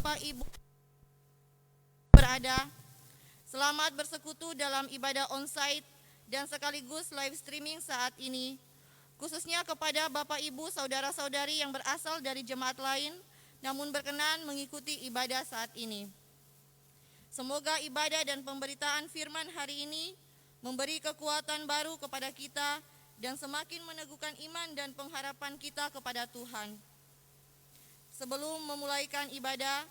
Bapak Ibu berada, selamat bersekutu dalam ibadah onsite dan sekaligus live streaming saat ini, khususnya kepada Bapak Ibu saudara-saudari yang berasal dari jemaat lain namun berkenan mengikuti ibadah saat ini. Semoga ibadah dan pemberitaan firman hari ini memberi kekuatan baru kepada kita dan semakin meneguhkan iman dan pengharapan kita kepada Tuhan. Sebelum memulaikan ibadah,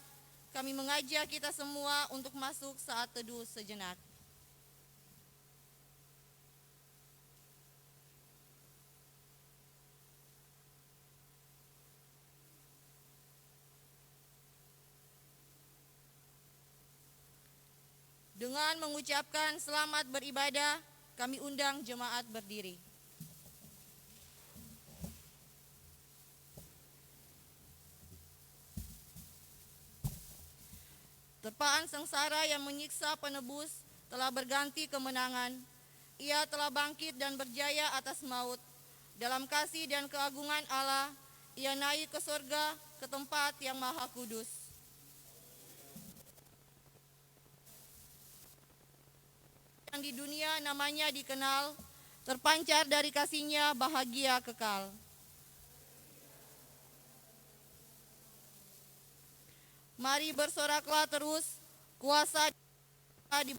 kami mengajak kita semua untuk masuk saat teduh sejenak. Dengan mengucapkan selamat beribadah, kami undang jemaat berdiri. Terpaan sengsara yang menyiksa penebus telah berganti kemenangan. Ia telah bangkit dan berjaya atas maut. Dalam kasih dan keagungan Allah, ia naik ke surga, ke tempat yang maha kudus. Yang di dunia namanya dikenal, terpancar dari kasihnya bahagia kekal. Mari bersoraklah terus, kuasa di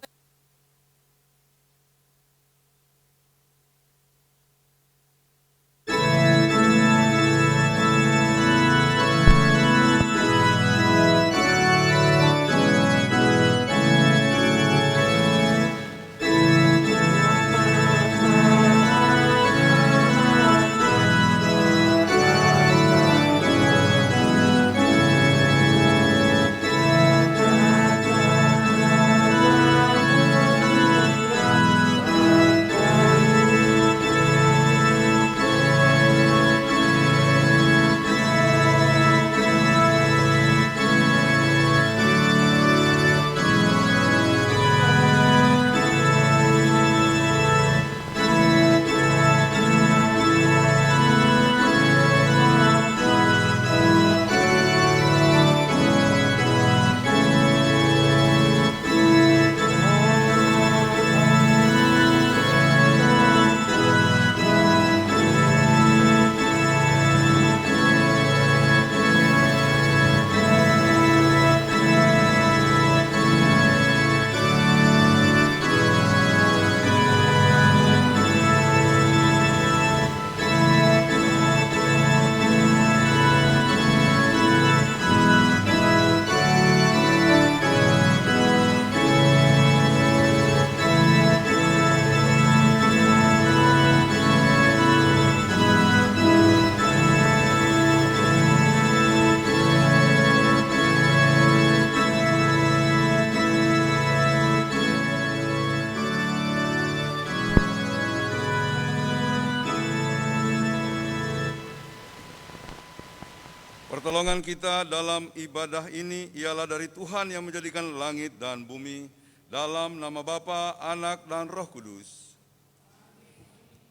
Pertolongan kita dalam ibadah ini ialah dari Tuhan yang menjadikan langit dan bumi, dalam nama Bapa, Anak, dan Roh Kudus.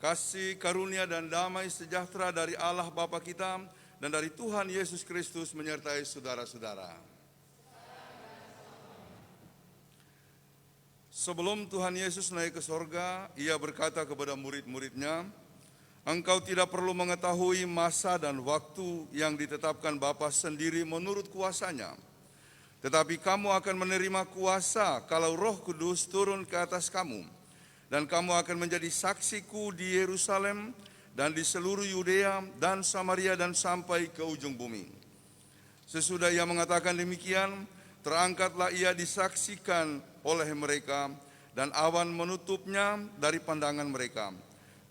Kasih, karunia, dan damai sejahtera dari Allah Bapa kita dan dari Tuhan Yesus Kristus menyertai saudara-saudara. Sebelum Tuhan Yesus naik ke sorga, ia berkata kepada murid-muridnya, "Engkau tidak perlu mengetahui masa dan waktu yang ditetapkan Bapa sendiri menurut kuasanya. Tetapi kamu akan menerima kuasa kalau Roh Kudus turun ke atas kamu. Dan kamu akan menjadi saksiku di Yerusalem dan di seluruh Yudea dan Samaria dan sampai ke ujung bumi." Sesudah ia mengatakan demikian, terangkatlah ia disaksikan oleh mereka dan awan menutupnya dari pandangan mereka.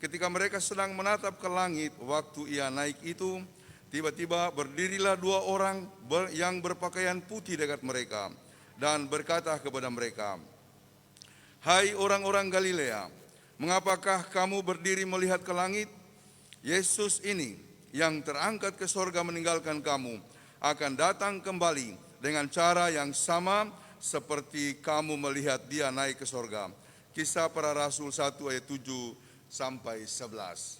Ketika mereka sedang menatap ke langit waktu ia naik itu, tiba-tiba berdirilah dua orang yang berpakaian putih dekat mereka dan berkata kepada mereka, "Hai orang-orang Galilea, mengapakah kamu berdiri melihat ke langit? Yesus ini yang terangkat ke sorga meninggalkan kamu akan datang kembali dengan cara yang sama seperti kamu melihat dia naik ke sorga." Kisah Para Rasul 1 ayat 7 sampai 11.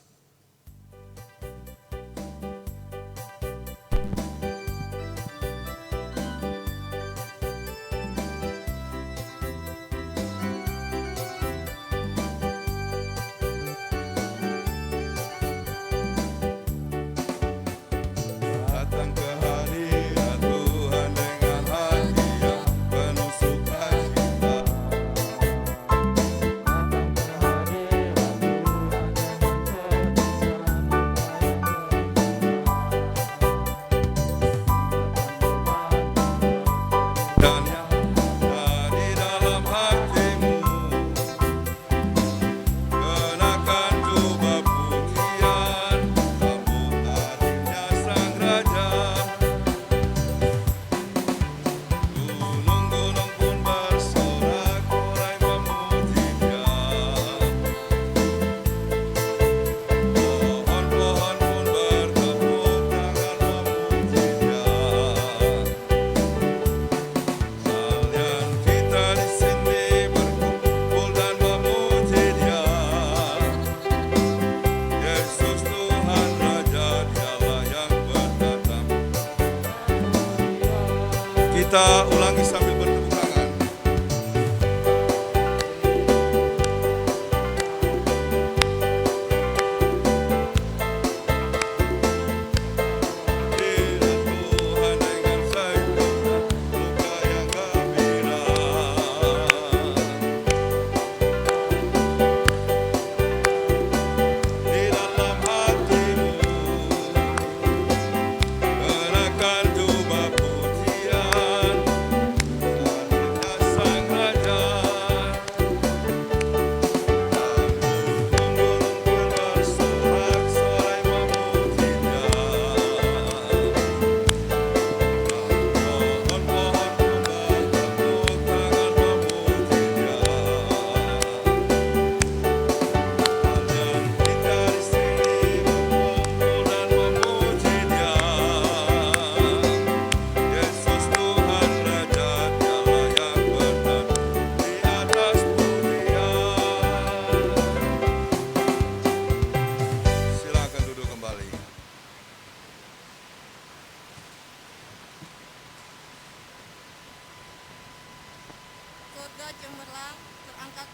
kita ulangi sambil bertepuk tangan. Tuhan dengan sempurna, muka yang gembira. Di dalam hatimu kenakan jubah pujian, hadirnya Sang Raja. Menggulungkan bersorak-sorai memuji-Nya. Pohon-pohon bertepuk tangan memuji-Nya. Dan kita di sini berkumpul dan memuji-Nya. Yesus Tuhan Raja, Dialah yang benar di atas pujian. Silakan duduk kembali. Surga cemerlang terangkat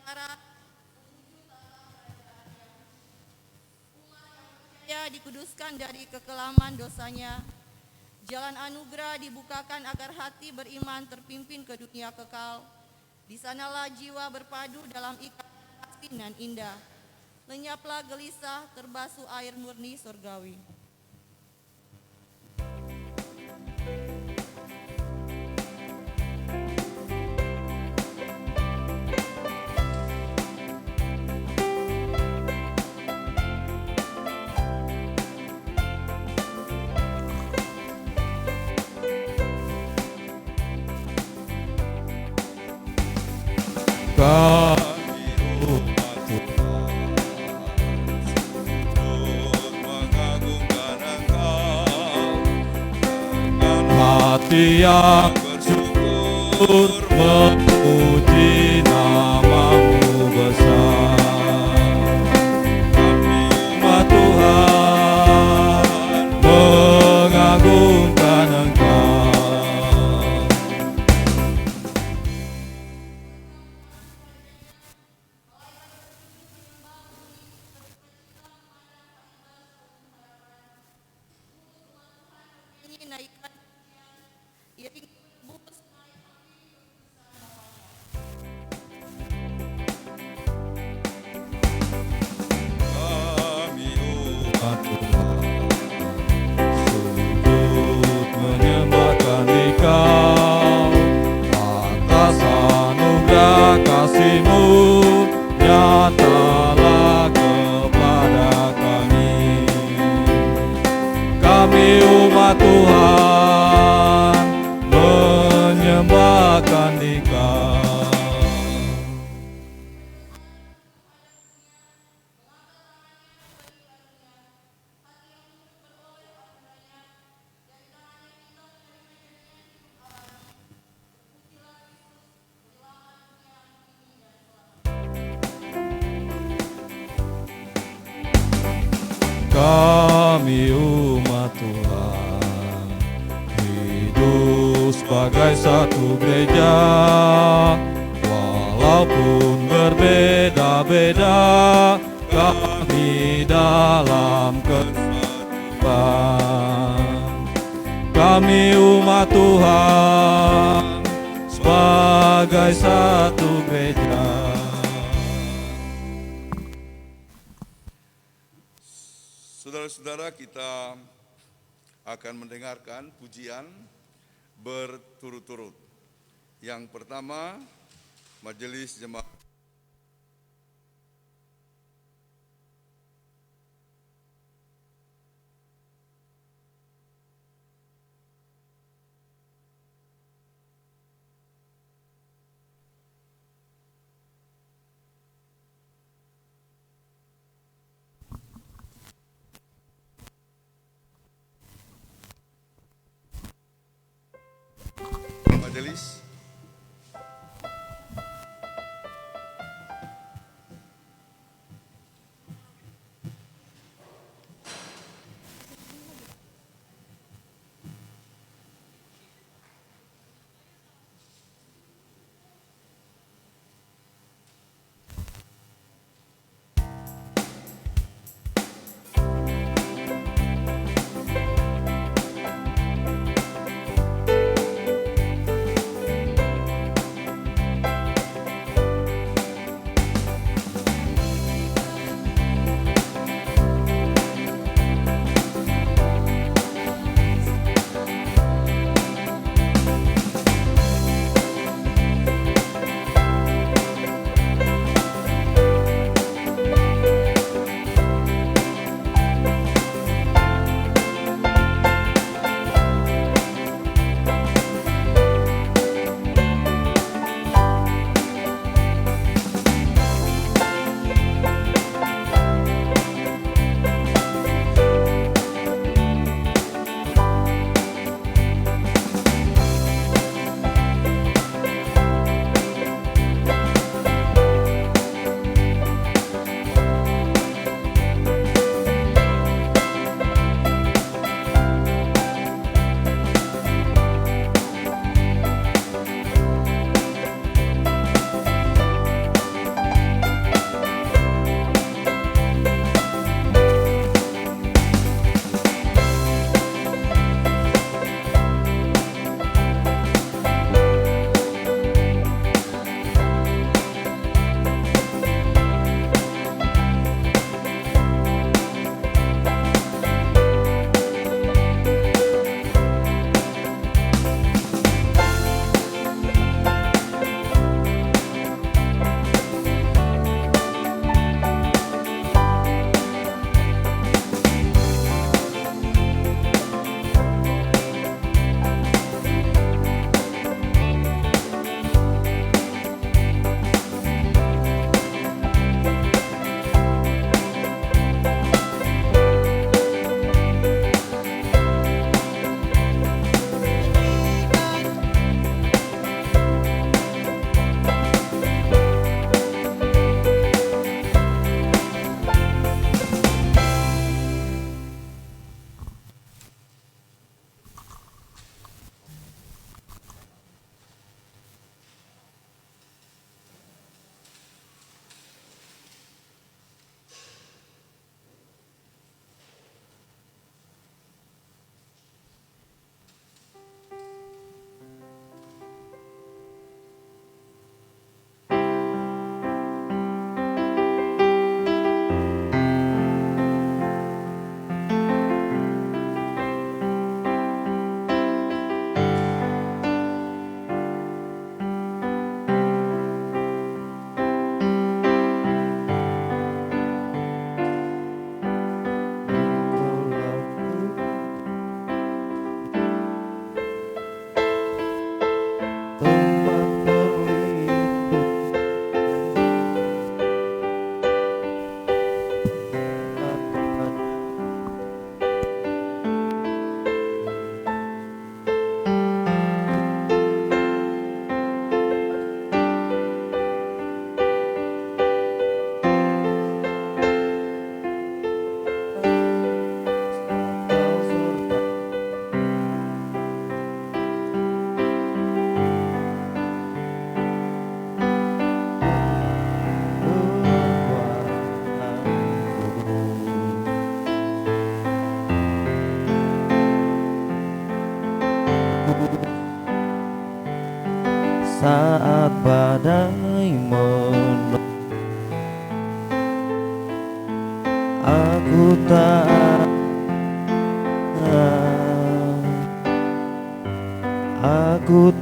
arah ya dikuduskan dari kekelaman dosanya. Jalan anugerah dibukakan agar hati beriman terpimpin ke dunia kekal. Di sanalah jiwa berpadu dalam ikatan kasih nan indah. Lenyaplah gelisah, terbasuh air murni surgawi. Kami umat Tuhan, sujud mengagungkan Engkau dengan hati yang bersyukur, memuji nama-Mu besar. Kami umat Tuhan, mengagungkan Engkau. Ini naikkan iring bus Kami umat Tuhan, sujud menyembahkan Dikau atas anugerah kasih-Mu, nyatalah kepada kami. Kami umat Tuhan, menyembahkan Dikau. Kami umat Tuhan, hidup sebagai satu gereja, walaupun berbeda-beda, kami dalam kesatuan. Kami umat Tuhan, sebagai satu gereja. Saudara-saudara, kita akan mendengarkan pujian berturut-turut. Yang pertama, Majelis Jemaat majelis. saat badai menerpa. Aku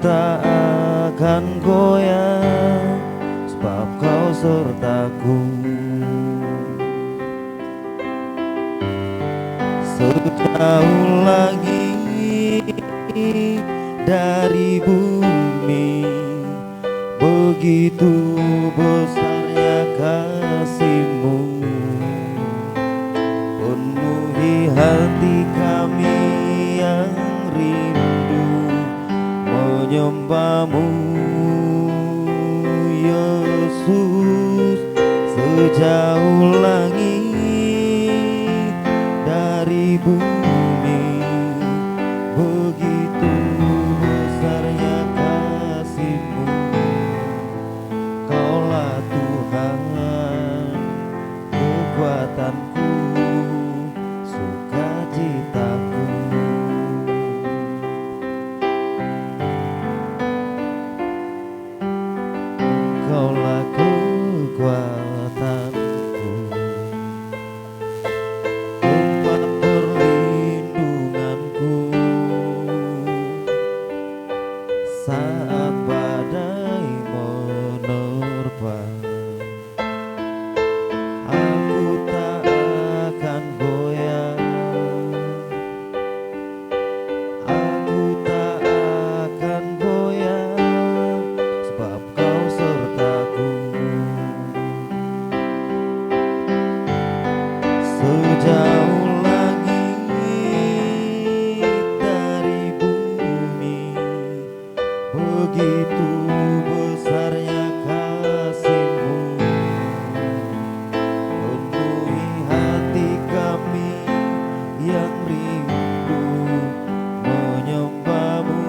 tak akan goyah, sebab Kau sertaku. Sejauh langit dari bumi, begitu besarnya kasih-Mu. Penuhi hati kami yang rindu menyembah-Mu, Yesus. Sejauh langit dari bumi, begitu besarnya kasih-Mu. Kaulah Tuhan, kekuatanku, sukacitaku. Kaulah kekuatanku, tempat perlindunganku saat badai menerpa. Aku tak akan goyah, aku tak akan goyah, sebab Kau sertaku. Sejauh langit dari bumi, begitu besarnya kasih-Mu. Penuhi hati kami yang rindu menyembah-Mu,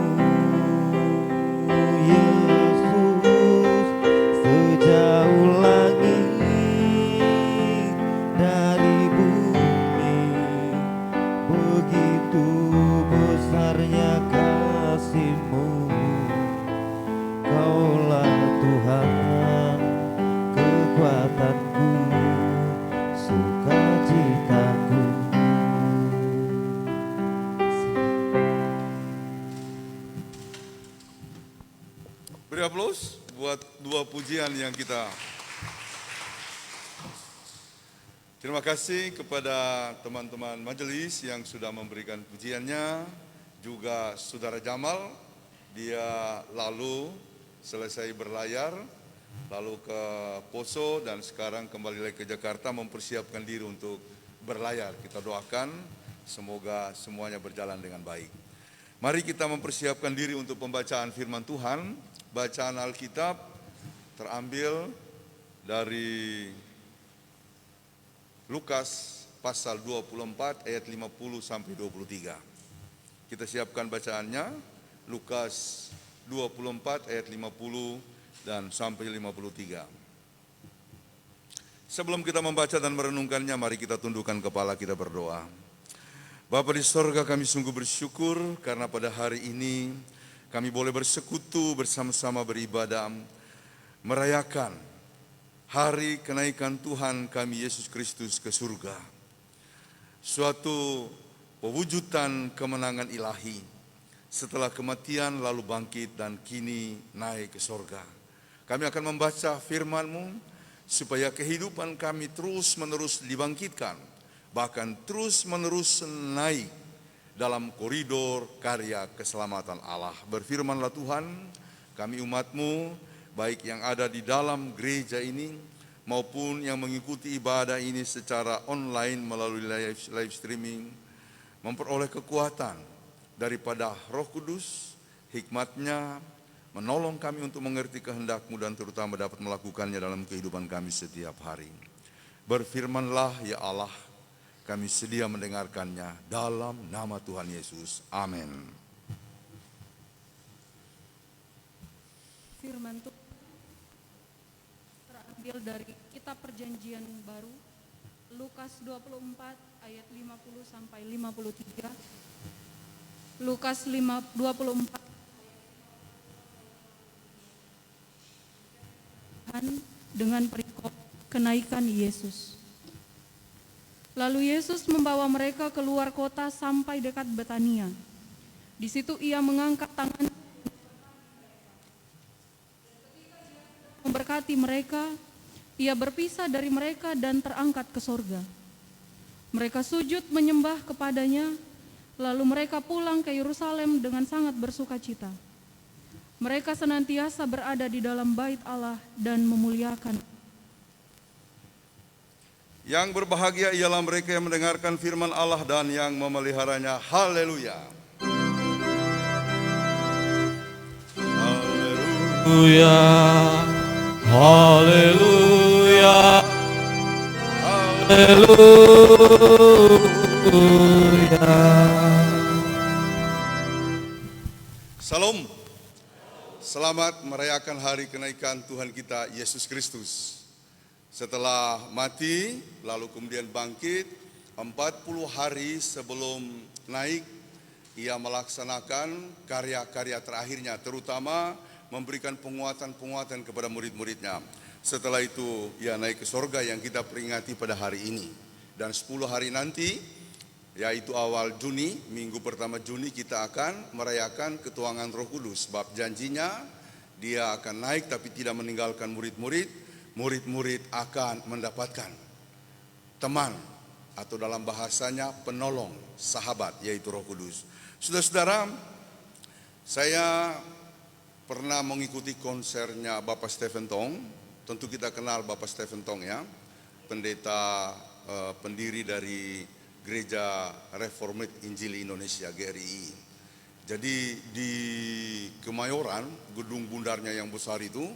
Yesus. Sejauh langit dari bumi, begitu besarnya kasih-Mu. Kaulah Tuhan, kekuatanku, sukacitaku. Beri aplaus buat dua pujian yang kita. Terima kasih kepada teman-teman majelis yang sudah memberikan pujiannya, juga Saudara Jamal. Dia lalu selesai berlayar, lalu ke Poso dan sekarang kembali lagi ke Jakarta mempersiapkan diri untuk berlayar. Kita doakan semoga semuanya berjalan dengan baik. Mari kita mempersiapkan diri untuk pembacaan firman Tuhan. Bacaan Alkitab terambil dari Lukas pasal 24 ayat 50 sampai 23. Kita siapkan bacaannya, Lukas 24 ayat 50 dan sampai 53. Sebelum kita membaca dan merenungkannya, mari kita tundukkan kepala, kita berdoa. Bapa di sorga, kami sungguh bersyukur karena pada hari ini kami boleh bersekutu bersama-sama beribadah, merayakan hari kenaikan Tuhan kami Yesus Kristus ke surga. Suatu pewujudan kemenangan ilahi setelah kematian lalu bangkit dan kini naik ke surga. Kami akan membaca firman-Mu supaya kehidupan kami terus-menerus dibangkitkan, bahkan terus-menerus naik dalam koridor karya keselamatan Allah. Berfirmanlah Tuhan, kami umat-Mu, baik yang ada di dalam gereja ini maupun yang mengikuti ibadah ini secara online melalui live streaming, memperoleh kekuatan daripada Roh Kudus, hikmat-Nya, menolong kami untuk mengerti kehendak-Mu dan terutama dapat melakukannya dalam kehidupan kami setiap hari. Berfirmanlah ya Allah, kami sedia mendengarkannya dalam nama Tuhan Yesus. Amin. Firman Tuhan terambil dari Kitab Perjanjian Baru, Lukas 24 ayat 50 sampai 53. Lukas 24 perkataan dengan perikop kenaikan Yesus. Lalu Yesus membawa mereka keluar kota sampai dekat Betania. Di situ ia mengangkat tangan memberkati mereka. Ia berpisah dari mereka dan terangkat ke sorga. Mereka sujud menyembah kepadanya, lalu mereka pulang ke Yerusalem dengan sangat bersukacita. Mereka senantiasa berada di dalam bait Allah dan memuliakan. Yang berbahagia ialah mereka yang mendengarkan firman Allah dan yang memeliharanya. Haleluya. Haleluya, haleluya, haleluya. Salam. Selamat merayakan hari kenaikan Tuhan kita Yesus Kristus. Setelah mati, lalu kemudian bangkit, 40 hari sebelum naik, ia melaksanakan karya-karya terakhirnya, terutama memberikan penguatan-penguatan kepada murid-muridnya. Setelah itu, ia naik ke sorga yang kita peringati pada hari ini. Dan 10 hari nanti, yaitu awal Juni, minggu pertama Juni, kita akan merayakan ketuangan Roh Kudus. Sebab janjinya, dia akan naik tapi tidak meninggalkan murid-murid. Murid-murid akan mendapatkan teman, atau dalam bahasanya penolong, sahabat, yaitu Roh Kudus. Saudara-saudara, saya pernah mengikuti konsernya Bapak Stephen Tong. Tentu kita kenal Bapak Stephen Tong ya, pendeta pendiri dari Gereja Reformed Injil Indonesia GRI. Jadi di Kemayoran, gedung bundarnya yang besar itu,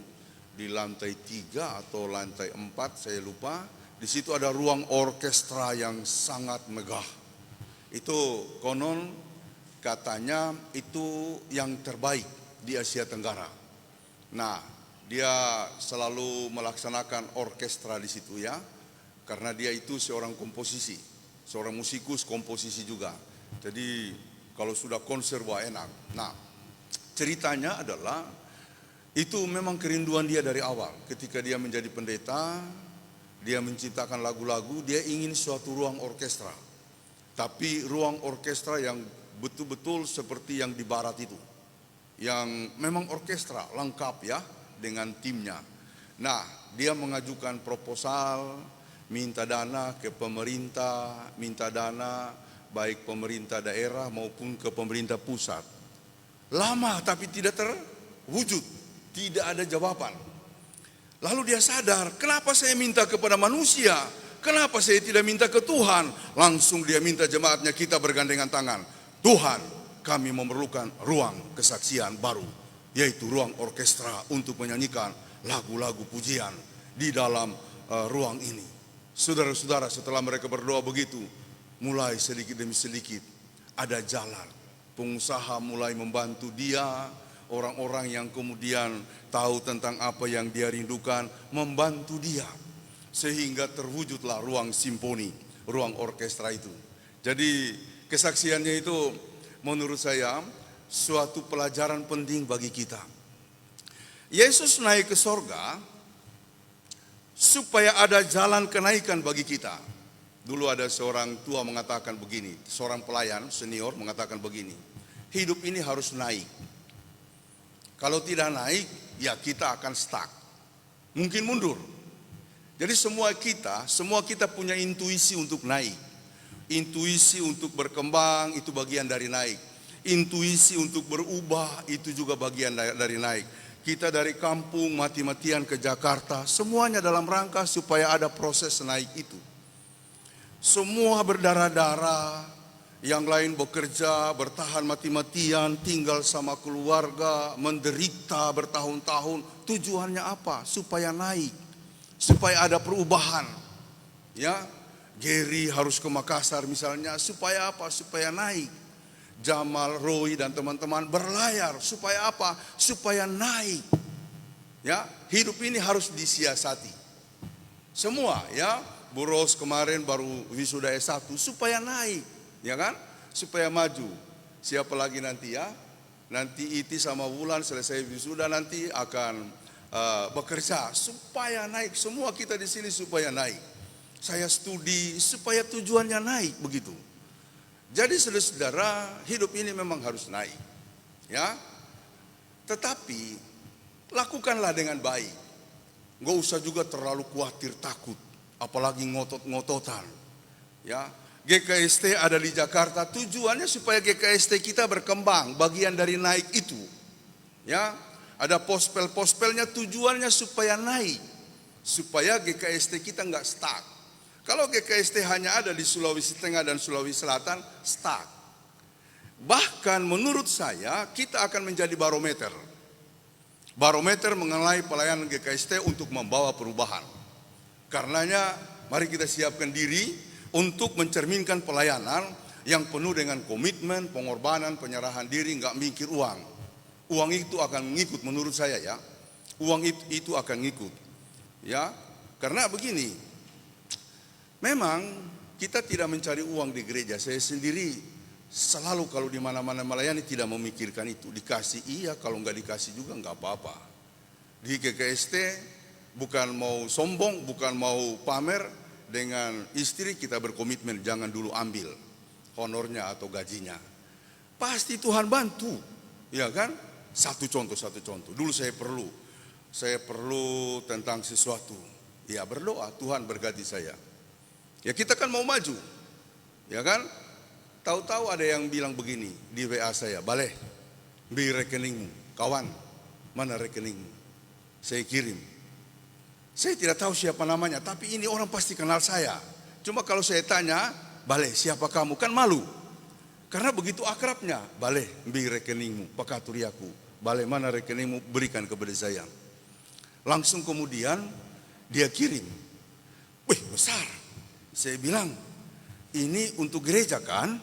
di lantai 3 atau lantai 4 saya lupa, di situ ada ruang orkestra yang sangat megah. Itu konon katanya itu yang terbaik di Asia Tenggara. Nah, dia selalu melaksanakan orkestra di situ ya, karena dia itu seorang komposisi, seorang musikus komposisi juga. Jadi kalau sudah konser wah enak. Nah, ceritanya adalah itu memang kerinduan dia dari awal. Ketika dia menjadi pendeta, dia menciptakan lagu-lagu, dia ingin suatu ruang orkestra. Tapi ruang orkestra yang betul-betul seperti yang di barat itu. Yang memang orkestra lengkap ya, dengan timnya. Nah, dia mengajukan proposal, minta dana ke pemerintah, minta dana baik pemerintah daerah maupun ke pemerintah pusat. Lama tapi tidak terwujud. Tidak ada jawaban. Lalu dia sadar, kenapa saya minta kepada manusia? Kenapa saya tidak minta ke Tuhan? Langsung dia minta jemaatnya, kita bergandengan tangan. Tuhan, kami memerlukan ruang kesaksian baru, yaitu ruang orkestra untuk menyanyikan lagu-lagu pujian di dalam ruang ini. Saudara-saudara, setelah mereka berdoa begitu, mulai sedikit demi sedikit ada jalan. Pengusaha mulai membantu dia. Orang-orang yang kemudian tahu tentang apa yang dia rindukan membantu dia. Sehingga terwujudlah ruang simfoni, ruang orkestra itu. Jadi kesaksiannya itu menurut saya suatu pelajaran penting bagi kita. Yesus naik ke sorga supaya ada jalan kenaikan bagi kita. Dulu ada seorang tua mengatakan begini, seorang pelayan senior mengatakan begini, hidup ini harus naik. Kalau tidak naik, ya kita akan stuck. Mungkin mundur. Jadi semua kita punya intuisi untuk naik. Intuisi untuk berkembang, itu bagian dari naik. Intuisi untuk berubah, itu juga bagian dari naik. Kita dari kampung mati-matian ke Jakarta, semuanya dalam rangka supaya ada proses naik itu. Semua berdarah-darah. Yang lain bekerja, bertahan mati-matian, tinggal sama keluarga, menderita bertahun-tahun. Tujuannya apa? Supaya naik, supaya ada perubahan. Ya, Gary harus ke Makassar misalnya, supaya apa? Supaya naik. Jamal, Roy dan teman-teman berlayar, supaya apa? Supaya naik. Ya, hidup ini harus disiasati. Semua ya, Bu Ros kemarin baru wisuda S1, supaya naik. Ya kan? Supaya maju. Siapa lagi nanti ya? Nanti Iti sama Wulan selesai wisuda nanti akan bekerja supaya naik. Semua kita di sini supaya naik. Saya studi supaya tujuannya naik begitu. Jadi saudara-saudara, hidup ini memang harus naik. Ya. Tetapi lakukanlah dengan baik. Nggak usah juga terlalu khawatir, takut, apalagi ngotot-ngototan. Ya, GKST ada di Jakarta, tujuannya supaya GKST kita berkembang, bagian dari naik itu. Ya, ada pospel-pospelnya, tujuannya supaya naik, supaya GKST kita nggak stuck. Kalau GKST hanya ada di Sulawesi Tengah dan Sulawesi Selatan, stuck. Bahkan menurut saya kita akan menjadi barometer. Barometer mengenai pelayanan GKST untuk membawa perubahan. Karenanya mari kita siapkan diri untuk mencerminkan pelayanan yang penuh dengan komitmen, pengorbanan, penyerahan diri, nggak mikir uang. Uang itu akan mengikut menurut saya ya. Uang itu akan ngikut. Ya, karena begini, memang kita tidak mencari uang di gereja. Saya sendiri selalu kalau di mana-mana melayani tidak memikirkan itu. Dikasih iya, kalau nggak dikasih juga nggak apa-apa. Di GKST bukan mau sombong, bukan mau pamer. Dengan istri kita berkomitmen jangan dulu ambil honornya atau gajinya. Pasti Tuhan bantu, ya kan? Satu contoh. Dulu saya perlu tentang sesuatu. Ya berdoa, Tuhan berkati saya. Ya kita kan mau maju, ya kan? Tahu-tahu ada yang bilang begini di WA saya, "Baleh, beri rekeningmu." Kawan, mana rekeningmu? Saya kirim. Saya tidak tahu siapa namanya, tapi ini orang pasti kenal saya. Cuma kalau saya tanya, "Baleh, siapa kamu?" Kan malu. Karena begitu akrabnya. "Baleh, beri rekeningmu, pakaturiaku. Baleh, mana rekeningmu? Berikan kepada saya." Langsung kemudian dia kirim. Wih, besar. Saya bilang, "Ini untuk gereja kan?"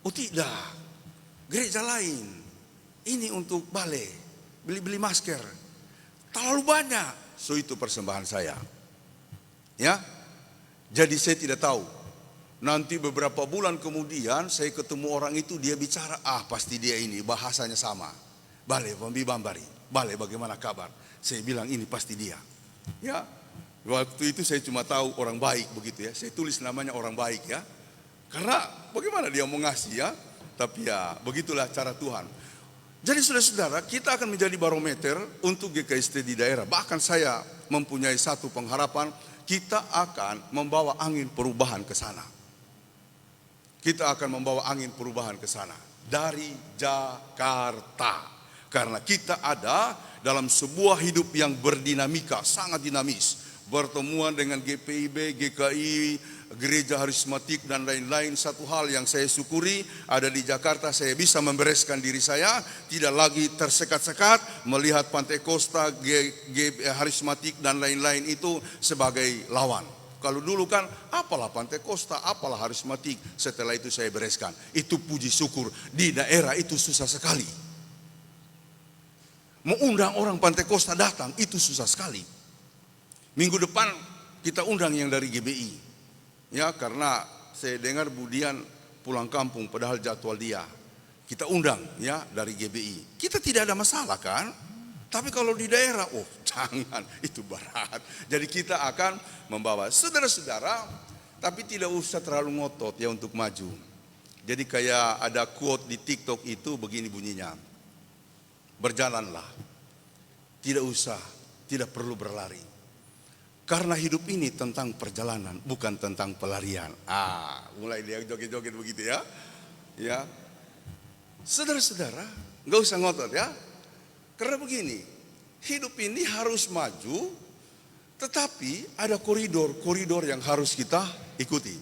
"Oh tidak, gereja lain. Ini untuk baleh, beli-beli masker. Terlalu banyak." So itu persembahan saya. Ya. Jadi saya tidak tahu. Nanti beberapa bulan kemudian saya ketemu orang itu, dia bicara, pasti dia ini, bahasanya sama. "Baleh, Bambi Bambari. Baleh, bagaimana kabar?" Saya bilang ini pasti dia. Ya. Waktu itu saya cuma tahu orang baik begitu ya. Saya tulis namanya orang baik ya. Karena bagaimana dia mau ngasih ya. Tapi ya begitulah cara Tuhan. Jadi saudara-saudara, kita akan menjadi barometer untuk GKST di daerah. Bahkan saya mempunyai satu pengharapan, kita akan membawa angin perubahan ke sana. Kita akan membawa angin perubahan ke sana dari Jakarta. Karena kita ada dalam sebuah hidup yang berdinamika, sangat dinamis. Pertemuan dengan GPIB, GKI, gereja harismatik dan lain-lain. Satu hal yang saya syukuri ada di Jakarta, saya bisa membereskan diri saya, tidak lagi tersekat-sekat melihat Pantai Kosta, harismatik dan lain-lain itu sebagai lawan. Kalau dulu kan apalah Pantai Kosta, apalah harismatik. Setelah itu saya bereskan. Itu puji syukur, di daerah itu susah sekali. Mengundang orang Pantai Kosta datang itu susah sekali. Minggu depan kita undang yang dari GBI. Ya, karena saya dengar Budian pulang kampung padahal jadwal dia. Kita undang ya dari GBI. Kita tidak ada masalah kan? Tapi kalau di daerah, jangan, itu berat. Jadi kita akan membawa saudara-saudara, tapi tidak usah terlalu ngotot ya untuk maju. Jadi kayak ada quote di TikTok itu begini bunyinya. Berjalanlah. Tidak usah, tidak perlu berlari. Karena hidup ini tentang perjalanan, bukan tentang pelarian. Mulai dia joget-joget begitu ya. Ya. Saudara-saudara, nggak usah ngotot ya. Karena begini, hidup ini harus maju, tetapi ada koridor yang harus kita ikuti.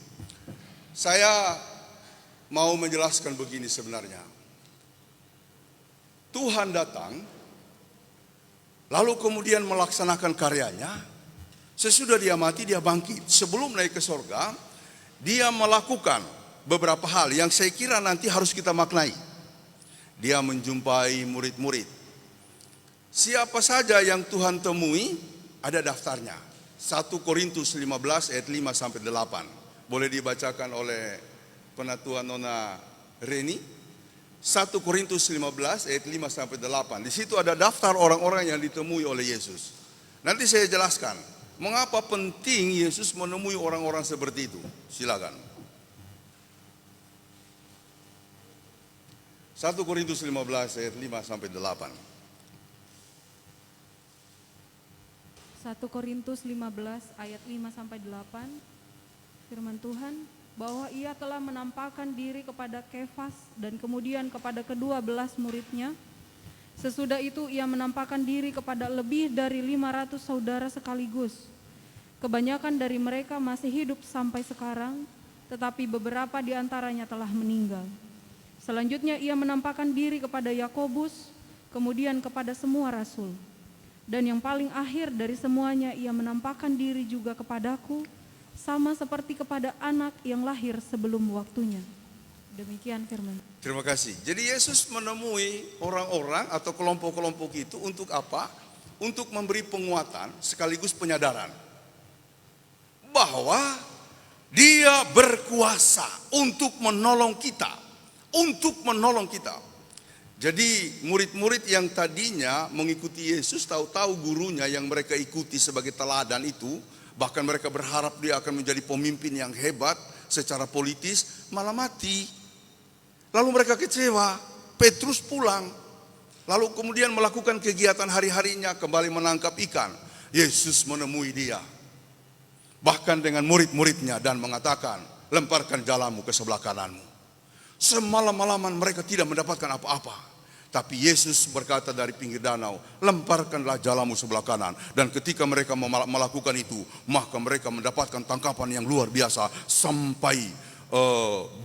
Saya mau menjelaskan begini sebenarnya. Tuhan datang, lalu kemudian melaksanakan karyanya. Sesudah dia mati, dia bangkit. Sebelum naik ke sorga, dia melakukan beberapa hal yang saya kira nanti harus kita maknai. Dia menjumpai murid-murid. Siapa saja yang Tuhan temui, ada daftarnya. 1 Korintus 15 ayat 5 sampai 8. Boleh dibacakan oleh penatua Nona Reni. 1 Korintus 15 ayat 5 sampai 8. Di situ ada daftar orang-orang yang ditemui oleh Yesus. Nanti saya jelaskan mengapa penting Yesus menemui orang-orang seperti itu. Silakan. 1 Korintus 15 ayat 5 sampai 8. 1 Korintus 15 ayat 5 sampai 8. Firman Tuhan, bahwa ia telah menampakkan diri kepada Kefas dan kemudian kepada ke-12 muridnya. Sesudah itu ia menampakkan diri kepada lebih dari 500 saudara sekaligus. Kebanyakan dari mereka masih hidup sampai sekarang, tetapi beberapa di antaranya telah meninggal. Selanjutnya ia menampakkan diri kepada Yakobus, kemudian kepada semua rasul. Dan yang paling akhir dari semuanya ia menampakkan diri juga kepadaku, sama seperti kepada anak yang lahir sebelum waktunya. Demikian firman. Terima kasih. Jadi Yesus menemui orang-orang atau kelompok-kelompok itu untuk apa? Untuk memberi penguatan sekaligus penyadaran bahwa Dia berkuasa untuk menolong kita. Untuk menolong kita. Jadi murid-murid yang tadinya mengikuti Yesus, tahu-tahu gurunya yang mereka ikuti sebagai teladan itu, bahkan mereka berharap dia akan menjadi pemimpin yang hebat secara politis, malah mati. Lalu mereka kecewa, Petrus pulang. Lalu kemudian melakukan kegiatan hari-harinya, kembali menangkap ikan. Yesus menemui dia. Bahkan dengan murid-muridnya dan mengatakan, lemparkan jalamu ke sebelah kananmu. Semalam-malaman mereka tidak mendapatkan apa-apa. Tapi Yesus berkata dari pinggir danau, lemparkanlah jalamu sebelah kanan. Dan ketika mereka melakukan itu, maka mereka mendapatkan tangkapan yang luar biasa sampai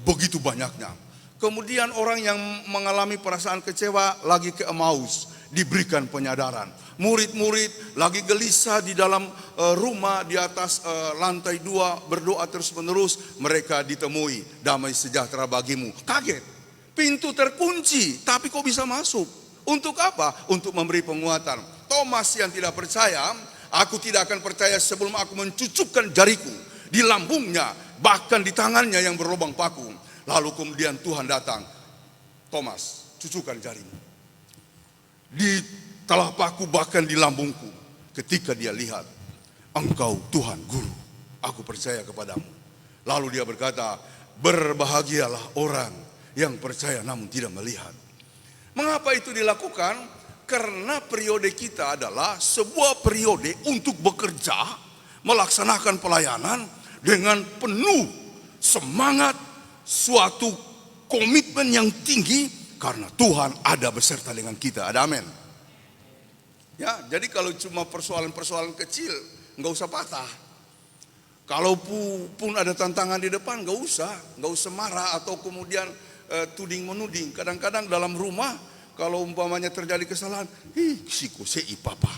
begitu banyaknya. Kemudian orang yang mengalami perasaan kecewa lagi ke Emmaus, diberikan penyadaran. Murid-murid lagi gelisah di dalam rumah di atas lantai 2 berdoa terus-menerus, mereka ditemui, damai sejahtera bagimu. Kaget, pintu terkunci, tapi kok bisa masuk? Untuk apa? Untuk memberi penguatan. Thomas yang tidak percaya, aku tidak akan percaya sebelum aku mencucukkan jariku di lambungnya, bahkan di tangannya yang berlubang paku. Lalu kemudian Tuhan datang, Thomas, cucukkan jarimu di telapakku, bahkan di lambungku. Ketika dia lihat, engkau Tuhan Guru, aku percaya kepadamu. Lalu dia berkata, berbahagialah orang yang percaya namun tidak melihat. Mengapa itu dilakukan? Karena periode kita adalah sebuah periode untuk bekerja, melaksanakan pelayanan dengan penuh semangat, suatu komitmen yang tinggi, karena Tuhan ada beserta dengan kita. Ada amin. Ya, jadi kalau cuma persoalan-persoalan kecil, nggak usah patah. Kalau pun ada tantangan di depan, nggak usah marah atau kemudian tuding menuding. Kadang-kadang dalam rumah, kalau umpamanya terjadi kesalahan, siko sei papa,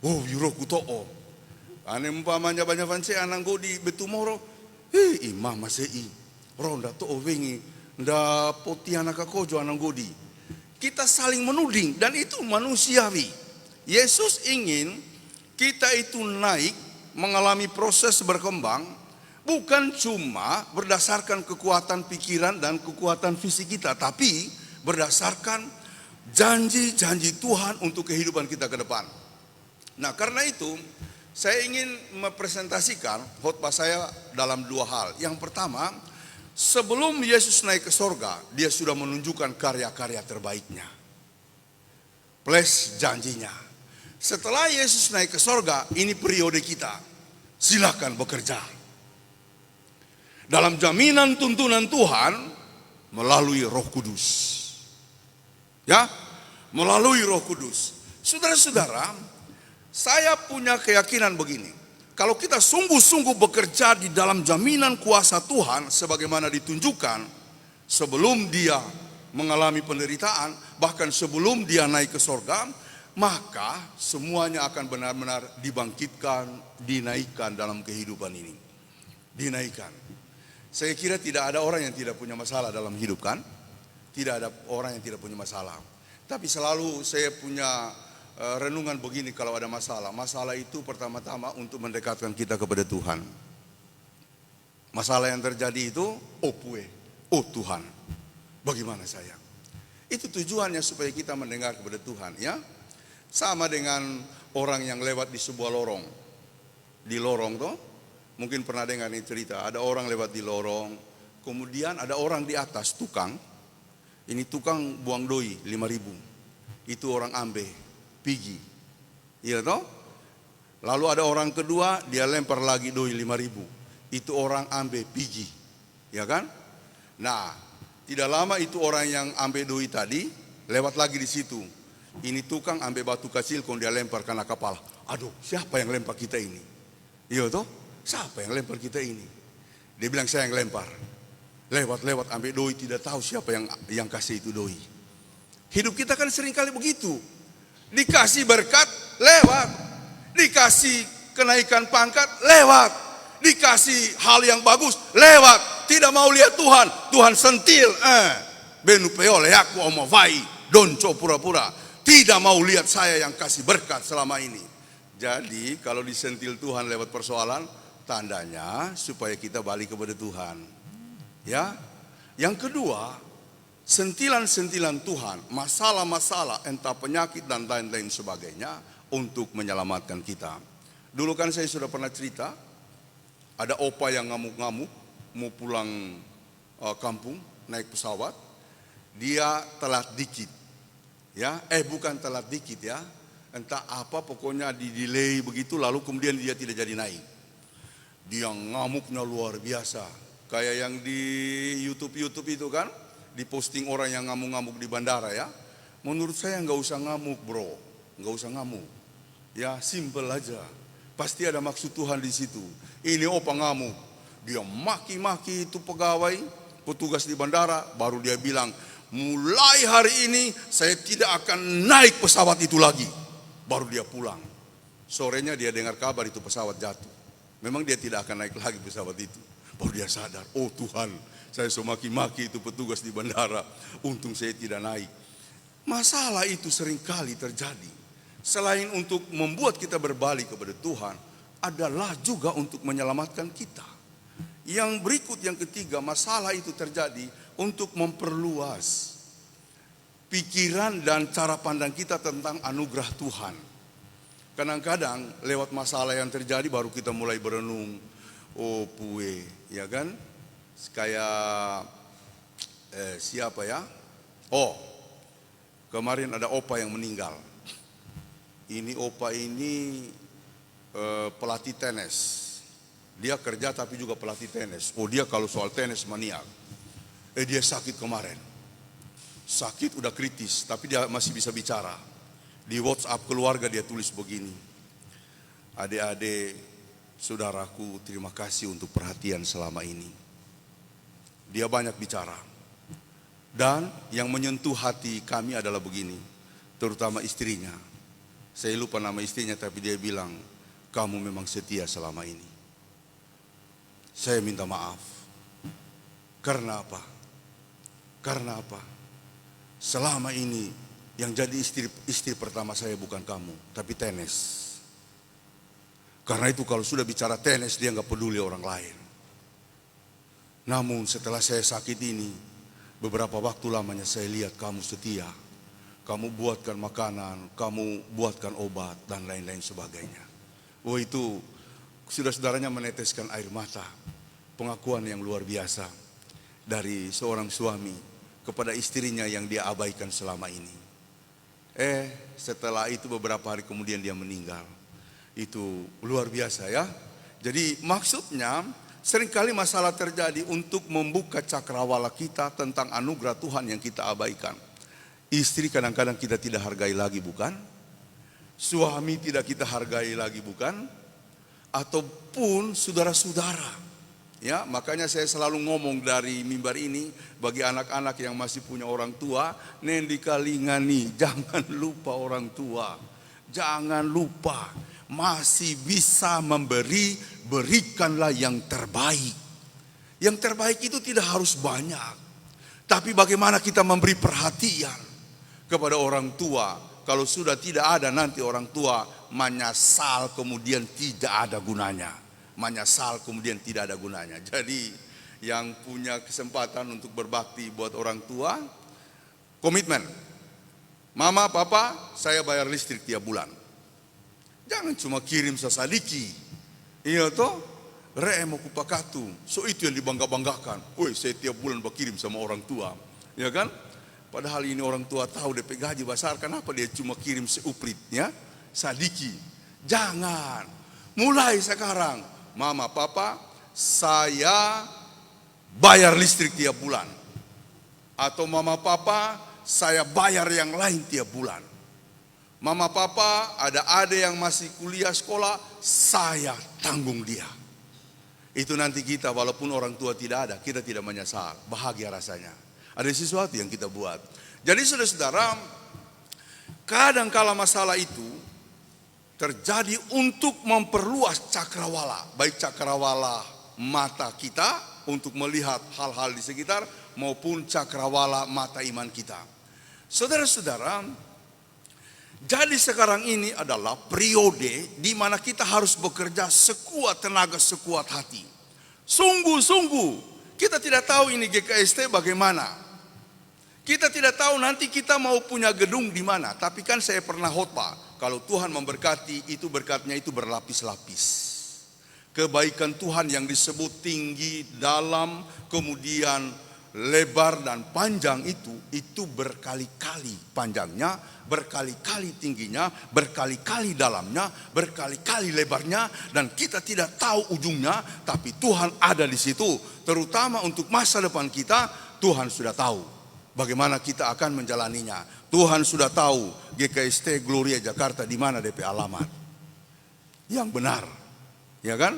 yuroku to'o. Ane umpamanya banyak fanse ananggo di betumoro, imam masei. Ronda to wingi nda potiana kakojo ananggodi. Kita saling menuding dan itu manusiawi. Yesus ingin kita itu naik, mengalami proses berkembang, bukan cuma berdasarkan kekuatan pikiran dan kekuatan fisik kita, tapi berdasarkan janji-janji Tuhan untuk kehidupan kita ke depan. Nah, karena itu saya ingin mempresentasikan khotbah saya dalam 2 hal. Yang pertama, sebelum Yesus naik ke sorga, dia sudah menunjukkan karya-karya terbaiknya. Plus janjinya. Setelah Yesus naik ke sorga, ini periode kita. Silakan bekerja. Dalam jaminan tuntunan Tuhan, melalui Roh Kudus. Ya, melalui Roh Kudus. Saudara-saudara, saya punya keyakinan begini. Kalau kita sungguh-sungguh bekerja di dalam jaminan kuasa Tuhan sebagaimana ditunjukkan sebelum dia mengalami penderitaan, bahkan sebelum dia naik ke sorga, maka semuanya akan benar-benar dibangkitkan, dinaikkan dalam kehidupan ini. Dinaikkan. Saya kira tidak ada orang yang tidak punya masalah dalam hidup, kan? Tidak ada orang yang tidak punya masalah. Tapi selalu saya punya renungan begini kalau ada masalah. Masalah itu pertama-tama untuk mendekatkan kita kepada Tuhan. Masalah yang terjadi itu, oh Tuhan, bagaimana saya? Itu tujuannya supaya kita mendengar kepada Tuhan, ya. Sama dengan orang yang lewat di sebuah lorong. Di lorong tuh, mungkin pernah dengar nih cerita, ada orang lewat di lorong, kemudian ada orang di atas, tukang. Ini tukang buang doi 5.000. Itu orang ambe, pigi. Iya toh? Lalu ada orang kedua, dia lempar lagi doi 5.000. Itu orang ambe, pigi. Ya kan? Nah, tidak lama itu orang yang ambe doi tadi lewat lagi di situ. Ini tukang ambil batu kecil, kalau dia lempar kena kepala. Aduh, siapa yang lempar kita ini? Iya toh? Siapa yang lempar kita ini? Dia bilang, saya yang lempar. Lewat-lewat ambil doi, tidak tahu siapa yang kasih itu doi. Hidup kita kan seringkali begitu. Dikasih berkat, lewat. Dikasih kenaikan pangkat, lewat. Dikasih hal yang bagus, lewat. Tidak mau lihat Tuhan, Tuhan sentil. Benu peole aku omavai, donco pura-pura. Tidak mau lihat saya yang kasih berkat selama ini. Jadi kalau disentil Tuhan lewat persoalan, tandanya supaya kita balik kepada Tuhan. Ya. Yang kedua, sentilan-sentilan Tuhan, masalah-masalah entah penyakit dan lain-lain sebagainya untuk menyelamatkan kita. Dulu kan saya sudah pernah cerita, ada opa yang ngamuk-ngamuk mau pulang kampung naik pesawat, dia telat dikit. Ya, bukan telat dikit ya, entah apa pokoknya di delay begitu, lalu kemudian dia tidak jadi naik. Dia ngamuknya luar biasa, kayak yang di YouTube itu kan, diposting orang yang ngamuk-ngamuk di bandara ya. Menurut saya nggak usah ngamuk bro, nggak usah ngamuk. Ya simple aja, pasti ada maksud Tuhan di situ. Ini opa ngamuk, dia maki-maki itu pegawai, petugas di bandara, baru dia bilang, mulai hari ini saya tidak akan naik pesawat itu lagi. Baru dia pulang. Sorenya dia dengar kabar itu pesawat jatuh. Memang dia tidak akan naik lagi pesawat itu. Baru dia sadar, oh Tuhan, saya semaki-maki itu petugas di bandara. Untung saya tidak naik. Masalah itu seringkali terjadi. Selain untuk membuat kita berbalik kepada Tuhan, adalah juga untuk menyelamatkan kita. Yang berikut, yang ketiga, masalah itu terjadi untuk memperluas pikiran dan cara pandang kita tentang anugerah Tuhan. Kadang-kadang lewat masalah yang terjadi baru kita mulai berenung. Oh puwe, ya kan? Kayak siapa ya? Oh, kemarin ada opa yang meninggal. Ini opa ini pelatih tenis. Dia kerja tapi juga pelatih tenis. Oh dia kalau soal tenis maniak. Dia sakit kemarin. Sakit udah kritis, tapi dia masih bisa bicara. Di WhatsApp keluarga dia tulis begini. Adik-adik, saudaraku, terima kasih untuk perhatian selama ini. Dia banyak bicara. Dan yang menyentuh hati kami adalah begini, terutama istrinya. Saya lupa nama istrinya, tapi dia bilang, kamu memang setia selama ini. Saya minta maaf. Karena apa? Karena apa? Selama ini yang jadi istri pertama saya bukan kamu, tapi tenis. Karena itu kalau sudah bicara tenis dia nggak peduli orang lain. Namun setelah saya sakit ini, beberapa waktu lamanya saya lihat kamu setia. Kamu buatkan makanan, kamu buatkan obat dan lain-lain sebagainya. Oh itu saudara-saudaranya meneteskan air mata. Pengakuan yang luar biasa dari seorang suami kepada istrinya yang dia abaikan selama ini. Setelah itu beberapa hari kemudian dia meninggal. Itu luar biasa ya. Jadi maksudnya seringkali masalah terjadi untuk membuka cakrawala kita tentang anugerah Tuhan yang kita abaikan. Istri kadang-kadang kita tidak hargai lagi bukan? Suami tidak kita hargai lagi bukan? Ataupun saudara-saudara. Ya, makanya saya selalu ngomong dari mimbar ini bagi anak-anak yang masih punya orang tua, nendi kalingani, jangan lupa orang tua. Jangan lupa masih bisa memberi, berikanlah yang terbaik. Yang terbaik itu tidak harus banyak. Tapi bagaimana kita memberi perhatian kepada orang tua. Kalau sudah tidak ada nanti orang tua menyesal kemudian tidak ada gunanya. Menyesal kemudian tidak ada gunanya. Jadi yang punya kesempatan untuk berbakti buat orang tua, komitmen. Mama, papa, saya bayar listrik tiap bulan. Jangan cuma kirim sasadiki. Iya toh, mau kupakatu. So itu yang dibangga-banggakan. Woi, saya tiap bulan berkirim sama orang tua. Ya kan? Padahal ini orang tua tahu DP gaji besar, kenapa dia cuma kirim seuprit, ya? Sadiki. Jangan. Mulai sekarang, mama, papa, saya bayar listrik tiap bulan. Atau mama, papa, saya bayar yang lain tiap bulan. Mama, papa, ada yang masih kuliah sekolah, saya tanggung dia. Itu nanti kita walaupun orang tua tidak ada, kita tidak menyesal, bahagia rasanya. Ada sesuatu yang kita buat. Jadi saudara-saudara, kadangkala masalah itu terjadi untuk memperluas cakrawala. Baik cakrawala mata kita untuk melihat hal-hal di sekitar, maupun cakrawala mata iman kita. Saudara-saudara, jadi sekarang ini adalah periode di mana kita harus bekerja sekuat tenaga, sekuat hati. Sungguh-sungguh, kita tidak tahu ini GKST bagaimana. Kita tidak tahu nanti kita mau punya gedung di mana. Tapi kan saya pernah khotbah, kalau Tuhan memberkati, itu berkatnya itu berlapis-lapis. Kebaikan Tuhan yang disebut tinggi, dalam, kemudian lebar dan panjang itu berkali-kali panjangnya, berkali-kali tingginya, berkali-kali dalamnya, berkali-kali lebarnya, dan kita tidak tahu ujungnya, tapi Tuhan ada di situ. Terutama untuk masa depan kita, Tuhan sudah tahu bagaimana kita akan menjalaninya. Tuhan sudah tahu GKST Gloria Jakarta di mana DP alamat yang benar, ya kan?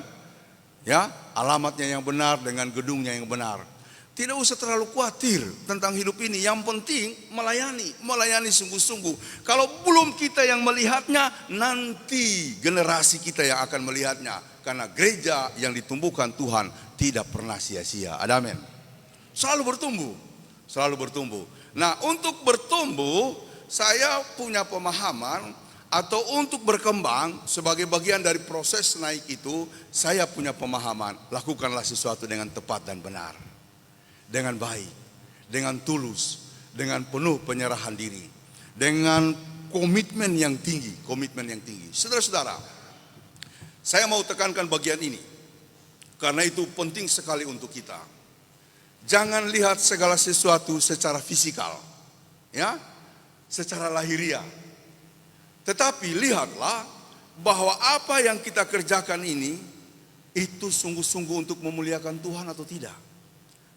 Ya, alamatnya yang benar dengan gedungnya yang benar. Tidak usah terlalu khawatir tentang hidup ini. Yang penting melayani sungguh-sungguh. Kalau belum kita yang melihatnya, nanti generasi kita yang akan melihatnya. Karena gereja yang ditumbuhkan Tuhan tidak pernah sia-sia. Ada amin. Selalu bertumbuh. Selalu bertumbuh. Nah, untuk bertumbuh, saya punya pemahaman, atau untuk berkembang sebagai bagian dari proses naik itu, saya punya pemahaman, lakukanlah sesuatu dengan tepat dan benar. Dengan baik, dengan tulus, dengan penuh penyerahan diri, dengan komitmen yang tinggi, Saudara-saudara, saya mau tekankan bagian ini, karena itu penting sekali untuk kita. Jangan lihat segala sesuatu secara fisikal, ya, secara lahiriah. Tetapi lihatlah bahwa apa yang kita kerjakan ini, itu sungguh-sungguh untuk memuliakan Tuhan atau tidak.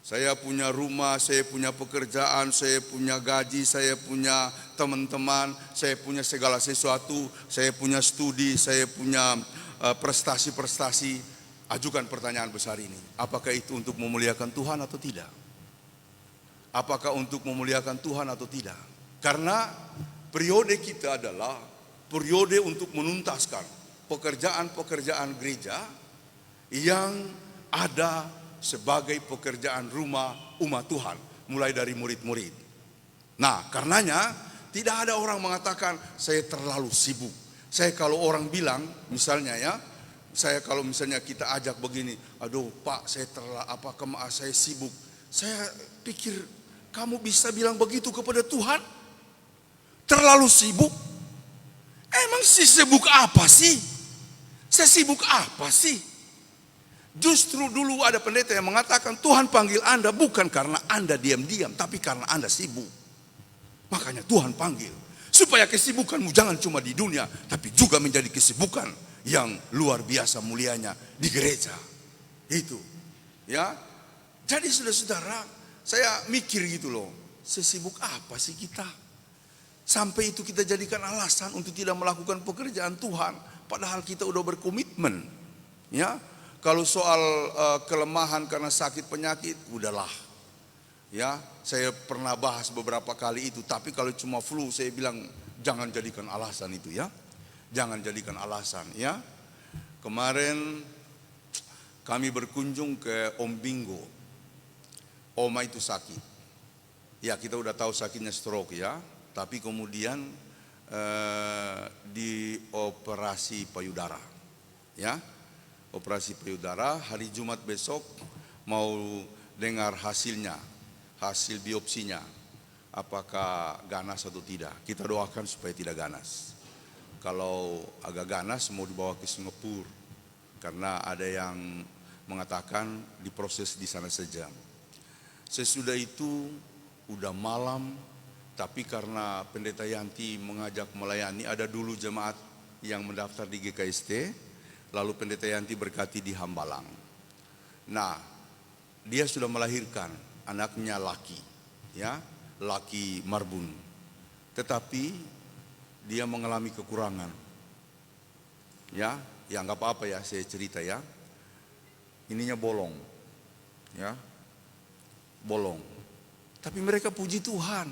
Saya punya rumah, saya punya pekerjaan, saya punya gaji, saya punya teman-teman, saya punya segala sesuatu, saya punya studi, saya punya prestasi-prestasi. Ajukan pertanyaan besar ini. Apakah itu untuk memuliakan Tuhan atau tidak? Apakah untuk memuliakan Tuhan atau tidak? Karena periode kita adalah periode untuk menuntaskan pekerjaan-pekerjaan gereja yang ada sebagai pekerjaan rumah umat Tuhan, mulai dari murid-murid. Nah, karenanya tidak ada orang mengatakan saya terlalu sibuk. Saya kalau orang bilang misalnya ya, saya kalau misalnya kita ajak begini, aduh Pak, saya saya sibuk. Saya pikir kamu bisa bilang begitu kepada Tuhan? Terlalu sibuk? Emang sibuk apa sih? Saya sibuk apa sih? Justru dulu ada pendeta yang mengatakan Tuhan panggil Anda bukan karena Anda diam-diam, tapi karena Anda sibuk. Makanya Tuhan panggil. Supaya kesibukanmu jangan cuma di dunia, tapi juga menjadi kesibukan yang luar biasa mulianya di gereja. Itu, ya. Jadi saudara-saudara, saya mikir gitu loh, sesibuk apa sih kita? Sampai itu kita jadikan alasan untuk tidak melakukan pekerjaan Tuhan, padahal kita udah berkomitmen. Ya, kalau soal kelemahan karena sakit penyakit, udahlah. Ya, saya pernah bahas beberapa kali itu, tapi kalau cuma flu, saya bilang jangan jadikan alasan itu ya. Jangan jadikan alasan ya. Kemarin kami berkunjung ke Om Bingo. Oma itu sakit. Ya, kita udah tahu sakitnya stroke ya. Tapi kemudian dioperasi payudara. Ya, operasi payudara. Hari Jumat besok mau dengar hasilnya, hasil biopsinya. apakah ganas atau tidak. Kita doakan supaya tidak ganas. Kalau agak ganas mau dibawa ke Singapura, karena ada yang mengatakan diproses di sana saja. Sesudah itu udah malam, tapi karena Pendeta Yanti mengajak melayani, ada dulu jemaat yang mendaftar di GKST, lalu Pendeta Yanti berkati di Hambalang. Nah, dia sudah melahirkan anaknya laki, ya, laki Marbun. Tetapi dia mengalami kekurangan. Ya nggak apa-apa ya, saya cerita ya. Ininya bolong, ya, bolong. Tapi mereka puji Tuhan,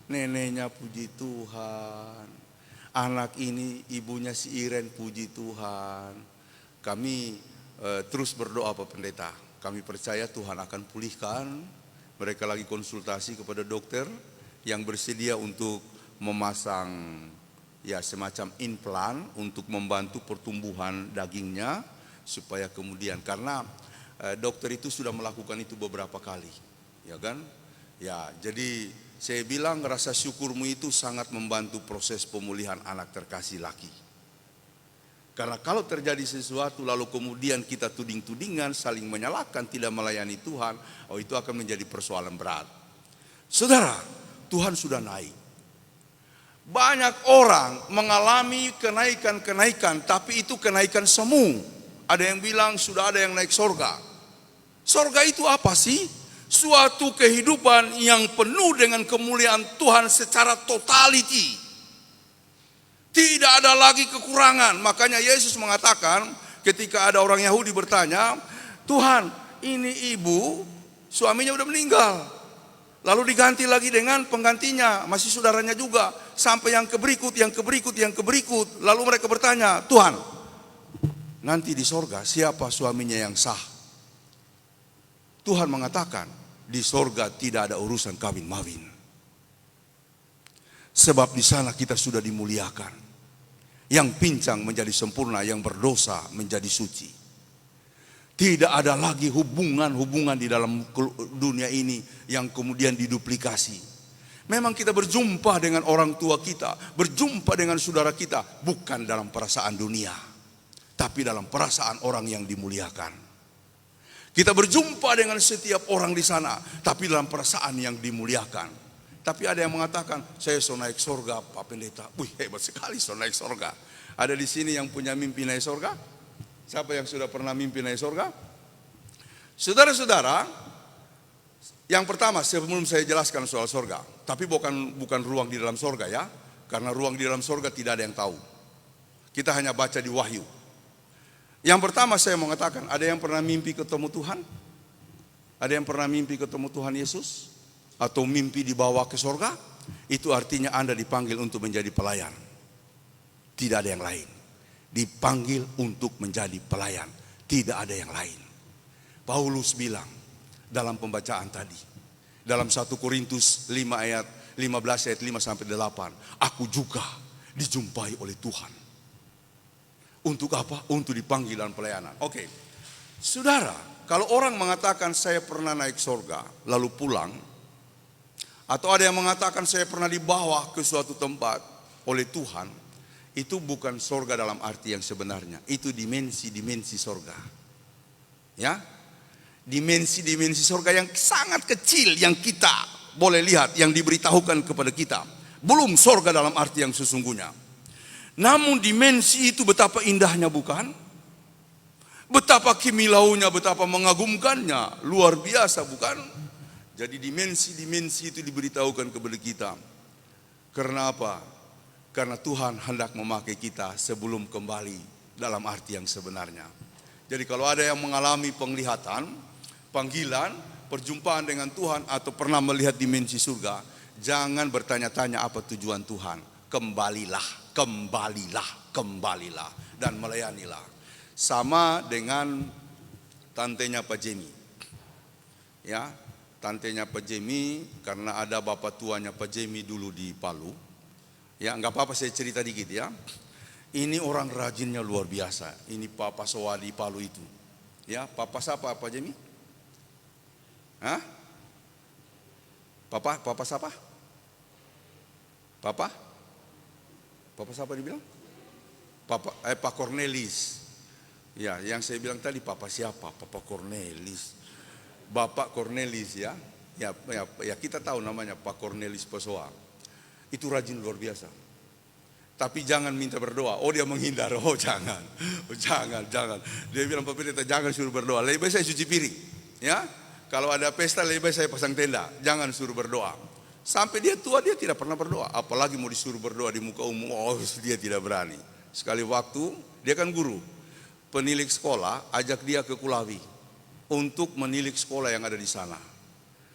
neneknya puji Tuhan, anak ini ibunya si Iren puji Tuhan. Kami terus berdoa Pak Pendeta. Kami percaya Tuhan akan pulihkan. Mereka lagi konsultasi kepada dokter yang bersedia untuk memasang ya semacam implan untuk membantu pertumbuhan dagingnya supaya kemudian, karena dokter itu sudah melakukan itu beberapa kali, ya kan? Ya, jadi saya bilang rasa syukurmu itu sangat membantu proses pemulihan anak terkasih laki. Karena kalau terjadi sesuatu lalu kemudian kita tuding-tudingan, saling menyalahkan, tidak melayani Tuhan, itu akan menjadi persoalan berat. Saudara, Tuhan sudah naik. Banyak orang mengalami kenaikan-kenaikan, tapi itu kenaikan semu. Ada yang bilang sudah ada yang naik sorga. Sorga itu apa sih? Suatu kehidupan yang penuh dengan kemuliaan Tuhan secara totality. Tidak ada lagi kekurangan. Makanya Yesus mengatakan ketika ada orang Yahudi bertanya, Tuhan, ini ibu suaminya udah meninggal. Lalu diganti lagi dengan penggantinya, masih saudaranya juga. Sampai yang keberikut. Lalu mereka bertanya, Tuhan, nanti di sorga siapa suaminya yang sah? Tuhan mengatakan, di sorga tidak ada urusan kawin-mawin. Sebab di sana kita sudah dimuliakan. Yang pincang menjadi sempurna, yang berdosa menjadi suci. Tidak ada lagi hubungan-hubungan di dalam dunia ini yang kemudian diduplikasi. Memang kita berjumpa dengan orang tua kita, berjumpa dengan saudara kita, bukan dalam perasaan dunia, tapi dalam perasaan orang yang dimuliakan. Kita berjumpa dengan setiap orang di sana, tapi dalam perasaan yang dimuliakan. Tapi ada yang mengatakan, saya so naik sorga Pak Pendeta. Wih, hebat sekali so naik sorga. Ada di sini yang punya mimpi naik sorga? Siapa yang sudah pernah mimpi naik sorga? Saudara-saudara, yang pertama sebelum saya jelaskan soal sorga, tapi bukan ruang di dalam sorga ya, karena ruang di dalam sorga tidak ada yang tahu. Kita hanya baca di Wahyu. Yang pertama saya mengatakan, ada yang pernah mimpi ketemu Tuhan? Ada yang pernah mimpi ketemu Tuhan Yesus? Atau mimpi dibawa ke sorga? Itu artinya Anda dipanggil untuk menjadi pelayan. Tidak ada yang lain. Dipanggil untuk menjadi pelayan. Tidak ada yang lain. Paulus bilang dalam pembacaan tadi, dalam 1 Korintus 5 ayat 15 ayat 5 sampai 8, aku juga dijumpai oleh Tuhan. Untuk apa? Untuk dipanggil dalam pelayanan. Oke. Saudara, kalau orang mengatakan saya pernah naik sorga lalu pulang, atau ada yang mengatakan saya pernah dibawa ke suatu tempat oleh Tuhan, itu bukan sorga dalam arti yang sebenarnya. Itu dimensi-dimensi sorga. Ya, dimensi-dimensi sorga yang sangat kecil yang kita boleh lihat, yang diberitahukan kepada kita. Belum sorga dalam arti yang sesungguhnya. Namun dimensi itu betapa indahnya bukan? Betapa kimilaunya, betapa mengagumkannya. Luar biasa bukan? Jadi dimensi-dimensi itu diberitahukan kepada kita. Karena apa? Karena Tuhan hendak memakai kita sebelum kembali dalam arti yang sebenarnya. Jadi kalau ada yang mengalami penglihatan, panggilan, perjumpaan dengan Tuhan atau pernah melihat dimensi surga, jangan bertanya-tanya apa tujuan Tuhan. Kembalilah, kembalilah, kembalilah dan melayanilah. Sama dengan tantenya Pak Jemi. Ya, tantenya Pak Jemi, karena ada bapak tuanya Pak Jemi dulu di Palu. Ya, nggak apa-apa saya cerita dikit ya. Ini orang rajinnya luar biasa. Ini Papa Soa di Palu itu. Ya, Papa siapa Pak Jemi? Hah? Papa siapa? Papa siapa dibilang? Pak Cornelis. Ya, yang saya bilang tadi Papa siapa? Papa Cornelis. Bapak Cornelis ya. Ya, kita tahu namanya Pak Cornelis Pessoa. Itu rajin luar biasa. Tapi jangan minta berdoa. Oh, dia menghindar. Oh, jangan. Oh, jangan. Dia bilang, Pak Pendeta jangan suruh berdoa. Lebih baik saya cuci piring. Ya. Kalau ada pesta lebih baik saya pasang tenda. Jangan suruh berdoa. Sampai dia tua dia tidak pernah berdoa. Apalagi mau disuruh berdoa di muka umum. Oh, dia tidak berani. Sekali waktu dia kan guru. Penilik sekolah ajak dia ke Kulawi untuk menilik sekolah yang ada di sana.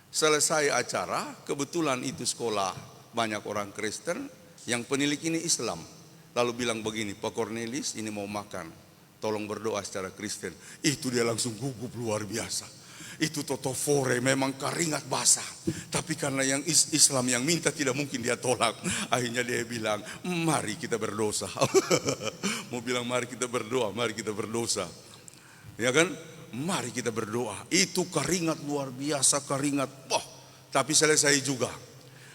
Selesai acara, kebetulan itu sekolah banyak orang Kristen, yang penilik ini Islam. Lalu bilang begini, Pak Cornelis ini mau makan, tolong berdoa secara Kristen. Itu dia langsung gugup luar biasa. Itu totofore memang keringat basah. Tapi karena yang Islam yang minta tidak mungkin dia tolak. Akhirnya dia bilang, mari kita berdosa. Mau bilang mari kita berdoa, mari kita berdosa. Ya kan? Mari kita berdoa. Itu keringat luar biasa, keringat. Tapi selesai juga.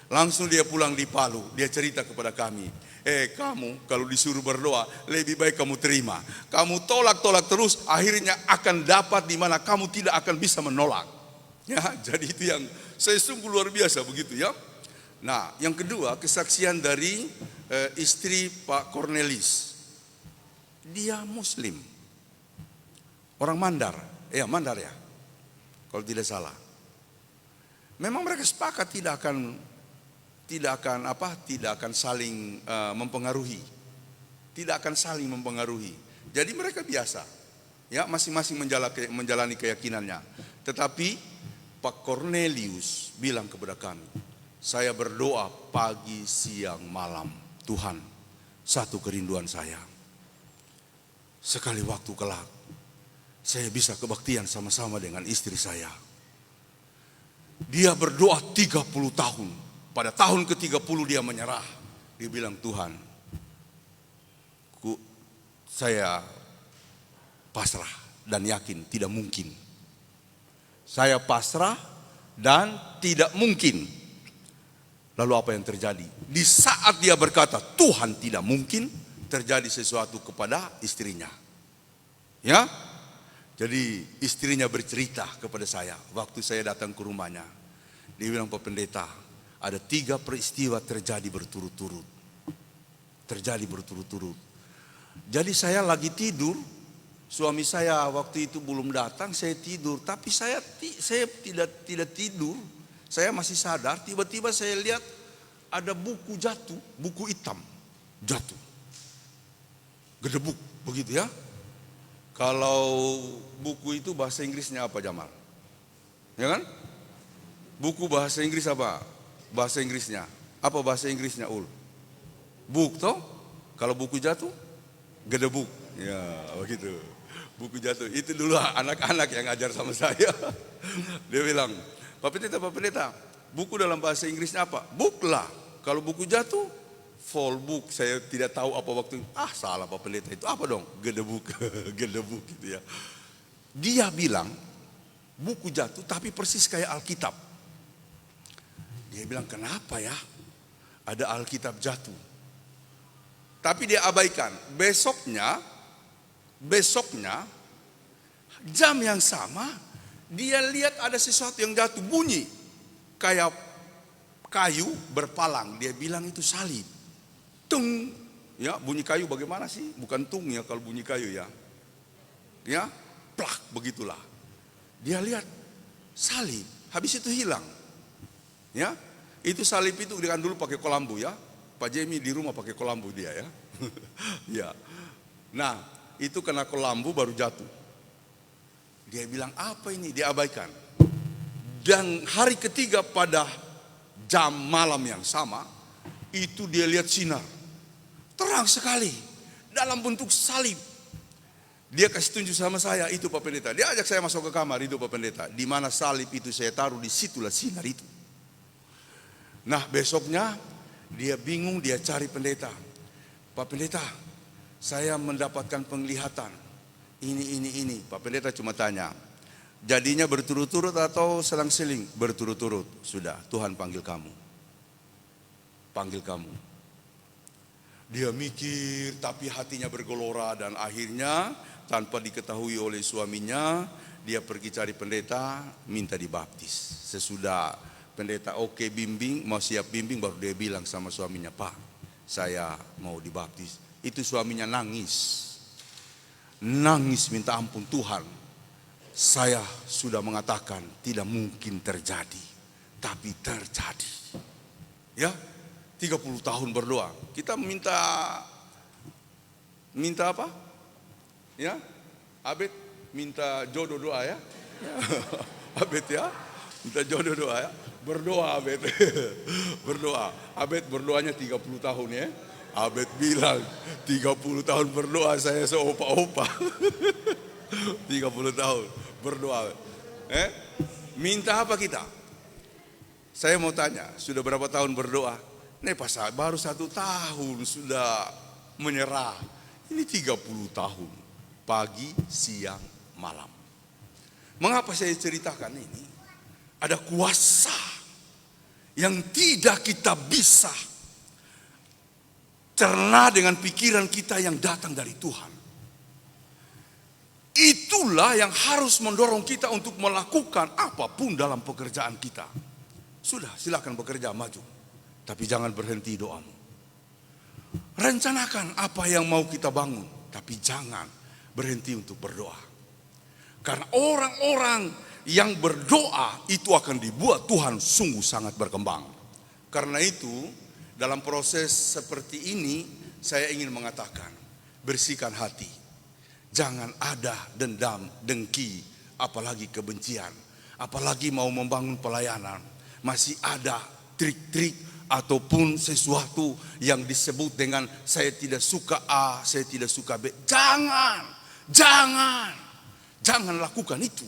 Langsung dia pulang di Palu. Dia cerita kepada kami. Kamu kalau disuruh berdoa lebih baik kamu terima. Kamu tolak terus, akhirnya akan dapat di mana kamu tidak akan bisa menolak. Ya, jadi itu yang saya sungguh luar biasa begitu ya. Nah, yang kedua kesaksian dari istri Pak Cornelis. Dia Muslim. Orang Mandar. Mandar ya. Kalau tidak salah. Memang mereka sepakat tidak akan saling mempengaruhi. Tidak akan saling mempengaruhi. Jadi mereka biasa. Ya, masing-masing menjalani keyakinannya. Tetapi Pak Cornelius bilang kepada kami, saya berdoa pagi, siang, malam. Tuhan, satu kerinduan saya. Sekali waktu kelak, saya bisa kebaktian sama-sama dengan istri saya. Dia berdoa 30 tahun. Pada tahun ke-30 dia menyerah. Dia bilang, Tuhan, saya pasrah dan yakin tidak mungkin. Saya pasrah dan tidak mungkin. Lalu apa yang terjadi? Di saat dia berkata, Tuhan tidak mungkin, terjadi sesuatu kepada istrinya. Ya, jadi istrinya bercerita kepada saya waktu saya datang ke rumahnya. Dia bilang, Pak Pendeta, ada 3 peristiwa terjadi berturut-turut. Jadi saya lagi tidur, suami saya waktu itu belum datang, saya tidur. Tapi saya tidak tidur, saya masih sadar. Tiba-tiba saya lihat ada buku jatuh, buku hitam jatuh, gedebuk begitu ya. Kalau buku itu bahasa Inggrisnya apa, Jamal? Ya kan? Buku bahasa Inggris apa? Bahasa Inggrisnya. Apa bahasa Inggrisnya, Ul? Book toh? Kalau buku jatuh, gedebuk. Ya, begitu. Buku jatuh. Itu dulu anak-anak yang ngajar sama saya. Dia bilang, Pak Pendeta, buku dalam bahasa Inggrisnya apa? Book lah. Kalau buku jatuh, fall book. Saya tidak tahu apa waktu. Salah Pak Pendeta. Itu apa dong? Gedebuk. Gedebuk gitu ya. Dia bilang, buku jatuh tapi persis kayak Alkitab. Dia bilang, kenapa ya ada Alkitab jatuh? Tapi dia abaikan. Besoknya jam yang sama, dia lihat ada sesuatu yang jatuh, bunyi kayak kayu berpalang. Dia bilang itu salib. Tung. Ya, bunyi kayu bagaimana sih? Bukan tung ya kalau bunyi kayu ya. Ya, plak begitulah. Dia lihat salib, habis itu hilang. Ya, itu salib itu dia kan dulu pakai kolambu ya. Pak Jemi di rumah pakai kolambu dia ya. Ya. Nah, itu kena kolambu baru jatuh. Dia bilang apa ini? Dia abaikan. Dan hari ketiga pada jam malam yang sama, itu dia lihat sinar. Terang sekali dalam bentuk salib. Dia kasih tunjuk sama saya, itu Pak Pendeta. Dia ajak saya masuk ke kamar, itu Pak Pendeta. Di mana salib itu saya taruh, di situlah sinar itu. Nah, besoknya dia bingung, dia cari pendeta. Pak Pendeta, saya mendapatkan penglihatan. Ini. Pak Pendeta cuma tanya, jadinya berturut-turut atau selang-seling? Berturut-turut. Sudah, Tuhan panggil kamu. panggil kamu. Dia mikir tapi hatinya bergelora dan akhirnya tanpa diketahui oleh suaminya, dia pergi cari pendeta, minta dibaptis. Sesudah pendeta oke bimbing, mau siap bimbing, baru dia bilang sama suaminya, Pak, saya mau dibaptis. Itu suaminya nangis. Nangis minta ampun, Tuhan, saya sudah mengatakan tidak mungkin terjadi, tapi terjadi. Ya, 30 tahun berdoa. Kita minta apa? Ya, Abed minta jodoh doa ya. Abed ya, minta jodoh doa ya. Berdoa Abed. Berdoa. Abed berdoanya 30 tahun ya. Abed bilang 30 tahun berdoa saya seopa-opa. 30 tahun berdoa. Minta apa kita? Saya mau tanya, sudah berapa tahun berdoa? Nih pas baru 1 tahun sudah menyerah. Ini 30 tahun, pagi, siang, malam. Mengapa saya ceritakan ini? Ada kuasa yang tidak kita bisa cerna dengan pikiran kita yang datang dari Tuhan. Itulah yang harus mendorong kita untuk melakukan apapun dalam pekerjaan kita. Sudah, silakan bekerja, maju. Tapi jangan berhenti doamu. Rencanakan apa yang mau kita bangun, tapi jangan berhenti untuk berdoa. Karena orang-orang yang berdoa itu akan dibuat Tuhan sungguh sangat berkembang. Karena itu, dalam proses seperti ini, saya ingin mengatakan, bersihkan hati. Jangan ada dendam, dengki, apalagi kebencian. Apalagi mau membangun pelayanan, masih ada trik-trik ataupun sesuatu yang disebut dengan saya tidak suka A, saya tidak suka B. Jangan lakukan itu.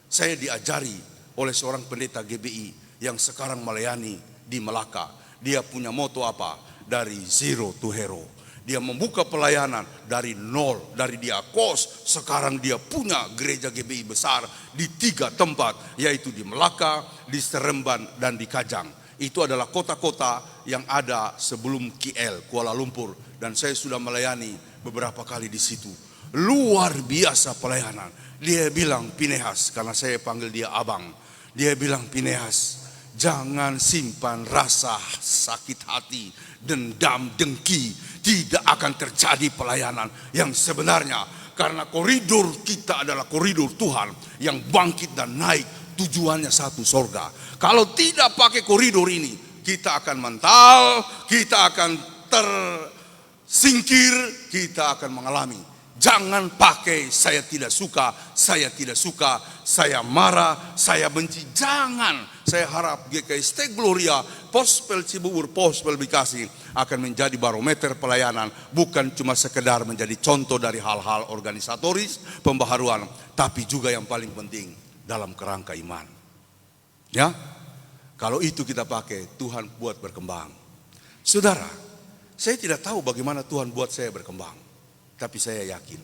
Saya diajari oleh seorang pendeta GBI yang sekarang melayani di Melaka. Dia punya moto apa? Dari zero to hero. Dia membuka pelayanan dari nol, dari dia kos. Sekarang dia punya gereja GBI besar di 3 tempat, yaitu di Melaka, di Seremban, dan di Kajang. Itu adalah kota-kota yang ada sebelum KL, Kuala Lumpur. Dan saya sudah melayani beberapa kali di situ. Luar biasa pelayanan. Dia bilang, Pinehas, karena saya panggil dia abang. Dia bilang, Pinehas, jangan simpan rasa sakit hati, dendam, dengki. Tidak akan terjadi pelayanan yang sebenarnya. Karena koridor kita adalah koridor Tuhan yang bangkit dan naik. Tujuannya satu, sorga. Kalau tidak pakai koridor ini, kita akan mental, kita akan tersingkir, kita akan mengalami. Jangan pakai saya tidak suka, saya tidak suka, saya marah, saya benci. Jangan. Saya harap GKI Stay Gloria, Pospel Cibubur, Pospel Bekasi akan menjadi barometer pelayanan. Bukan cuma sekedar menjadi contoh dari hal-hal organisatoris, pembaharuan. Tapi juga yang paling penting, dalam kerangka iman. Ya, kalau itu kita pakai, Tuhan buat berkembang. Saudara, saya tidak tahu bagaimana Tuhan buat saya berkembang. Tapi saya yakin,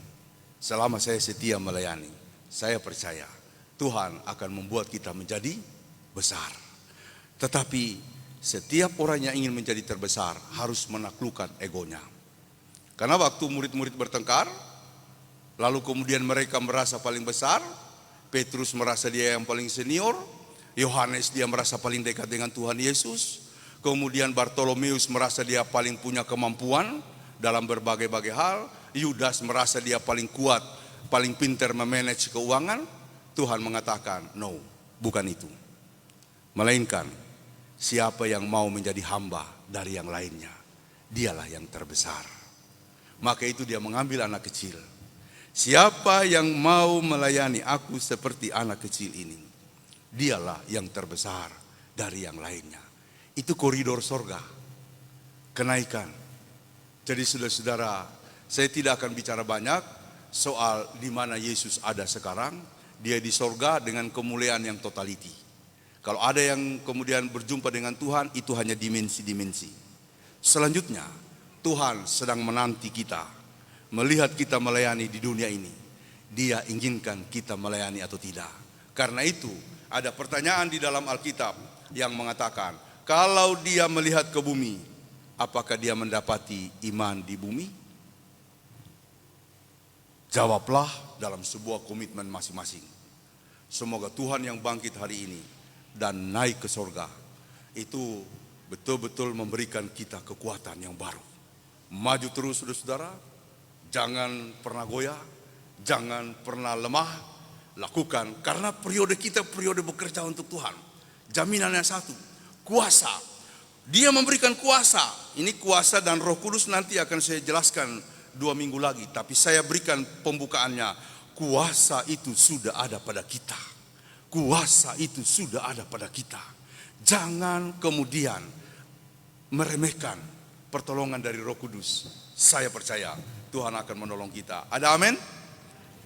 selama saya setia melayani, saya percaya Tuhan akan membuat kita menjadi besar. Tetapi setiap orang yang ingin menjadi terbesar harus menaklukkan egonya. Karena waktu murid-murid bertengkar, lalu kemudian mereka merasa paling besar, Petrus merasa dia yang paling senior, Yohanes dia merasa paling dekat dengan Tuhan Yesus, kemudian Bartolomeus merasa dia paling punya kemampuan dalam berbagai-bagai hal, Yudas merasa dia paling kuat, paling pintar memanage keuangan. Tuhan mengatakan, no, bukan itu. Melainkan siapa yang mau menjadi hamba dari yang lainnya, dialah yang terbesar. Maka itu dia mengambil anak kecil. Siapa yang mau melayani aku seperti anak kecil ini, dialah yang terbesar dari yang lainnya. Itu koridor sorga, kenaikan. Jadi saudara-saudara, saya tidak akan bicara banyak soal di mana Yesus ada sekarang. Dia di sorga dengan kemuliaan yang totality. Kalau ada yang kemudian berjumpa dengan Tuhan, itu hanya dimensi-dimensi. Selanjutnya, Tuhan sedang menanti kita, melihat kita melayani di dunia ini. Dia inginkan kita melayani atau tidak. Karena itu, ada pertanyaan di dalam Alkitab yang mengatakan, kalau dia melihat ke bumi, apakah dia mendapati iman di bumi? Jawablah dalam sebuah komitmen masing-masing. Semoga Tuhan yang bangkit hari ini dan naik ke sorga itu betul-betul memberikan kita kekuatan yang baru. Maju terus saudara-saudara, jangan pernah goyah, jangan pernah lemah, lakukan karena periode kita periode bekerja untuk Tuhan. Jaminannya satu, kuasa. Dia memberikan kuasa. Ini kuasa dan Roh Kudus nanti akan saya jelaskan 2 minggu lagi, tapi saya berikan pembukaannya. Kuasa itu sudah ada pada kita. Kuasa itu sudah ada pada kita. Jangan kemudian meremehkan pertolongan dari Roh Kudus. Saya percaya Tuhan akan menolong kita. Ada amin?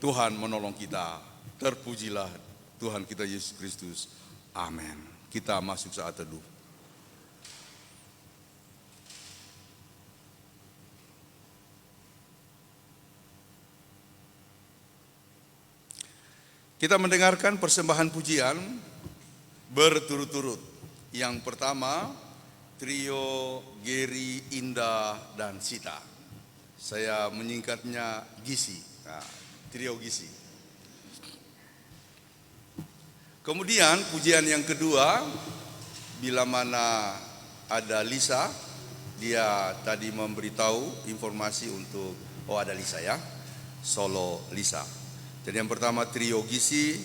Tuhan menolong kita. Terpujilah Tuhan kita Yesus Kristus. Amin. Kita masuk saat teduh. Kita mendengarkan persembahan pujian berturut-turut. Yang pertama, trio Geri, Indah, dan Sita. Saya menyingkatnya Gisi. Nah, trio Gisi. Kemudian pujian yang kedua, bila mana ada Lisa, dia tadi memberitahu informasi untuk, ada Lisa ya, solo Lisa. Jadi yang pertama trio Gisi,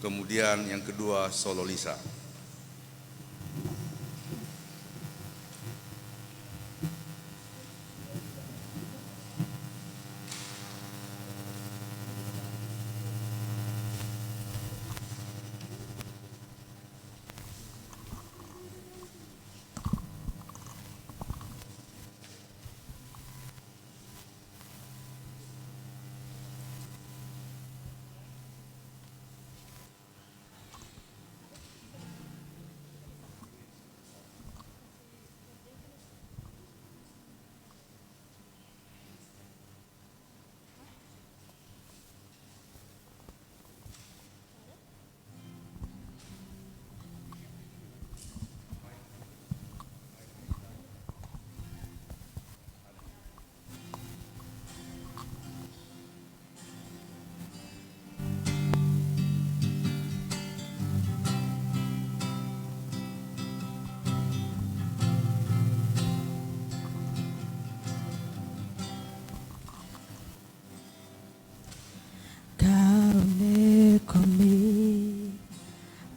kemudian yang kedua solo Lisa.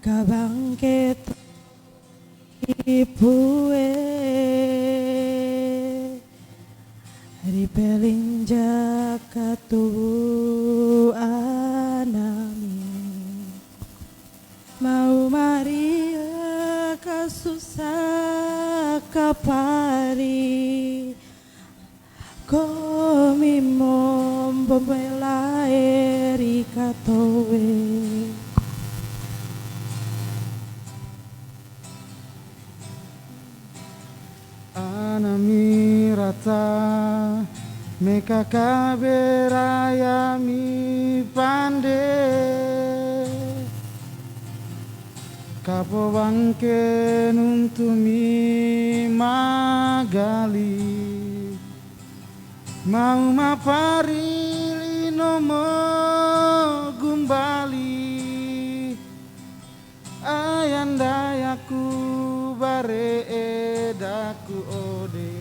Kabangkit Ibue Ripelinja katu anami Mau Maria kasusah kapari Komi mom bombela erika towe Anami rata meka kaberaya mi pande kapo bangke nuntumi magali mau mapari linomo gumbali ayandayaku bare edaku ode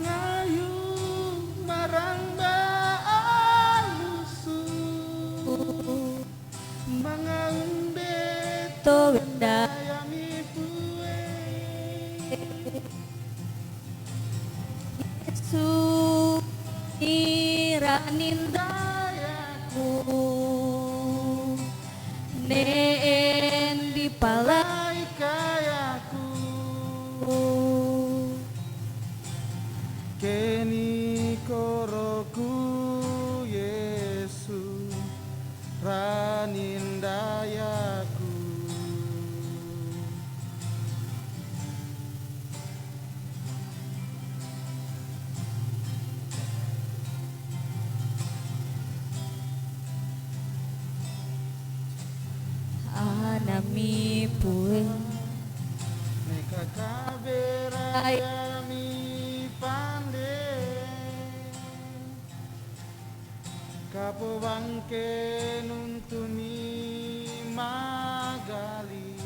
ngayu marang baalusu mangaunde to benda ayami pue Yesu iraninda neen di palai kayaku keni koroku Yesu ranindayaku kaberaya mi pande kapo bangke nuntuni magali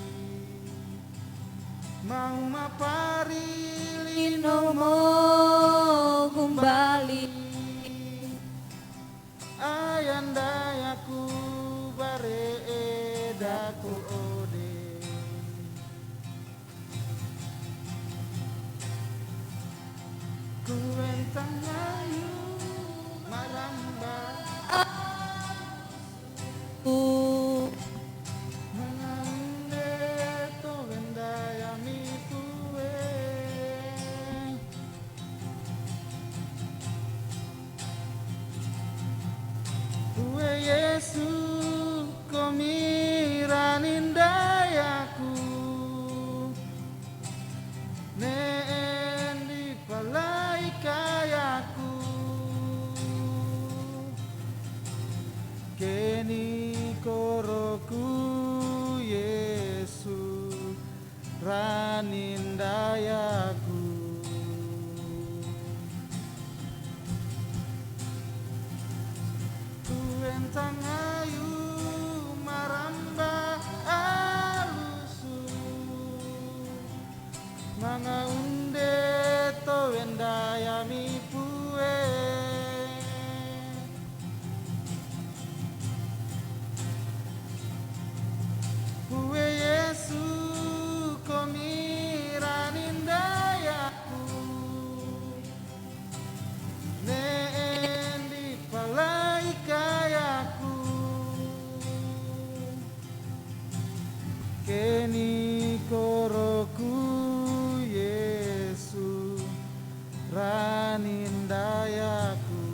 mau mapari Linomo kembali ayandayaku bare edaku ode kuentang ayu maramba menande to wendaya mi pue pue Yesu komiranindayaku neen di palai kayaku keni koroku Yesu ranindayaku tuentang ayu maramba alusu manga unde to wendaya mi pue pue Yesu komiranindayaku neen di palai kayaku keni koroku Yesu ranindayaku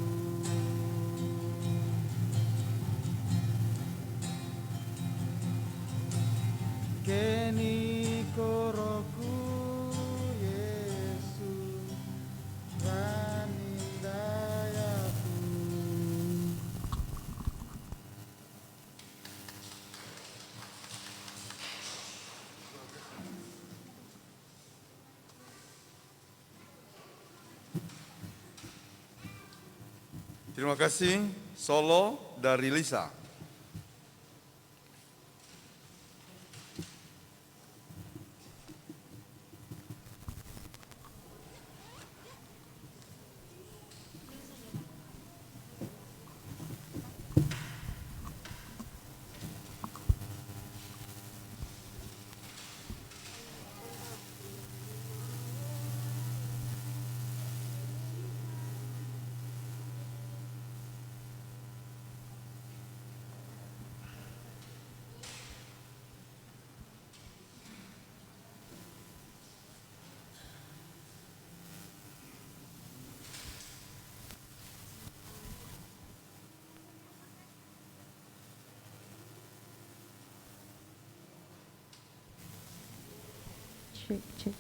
keni koroku Yesu ranindayaku. Terima kasih, solo dari Lisa. Cek.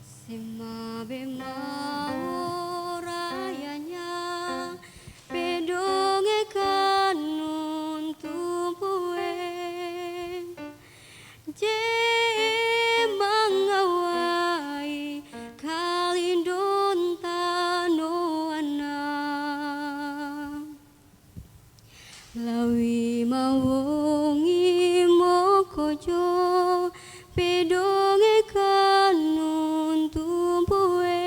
Semabe mau rayanya pedonge kanun tumpue je mangawai kalindon tanoana lawi mawongi mokojo pedonge kanun tumpue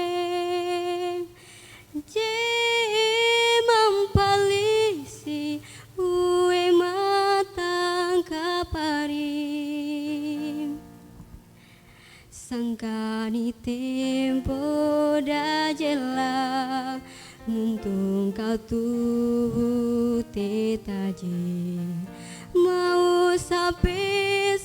je mampalisi ue matang kapari sangkani tempo da jela nuntung kau tubuh tetaje mau sampai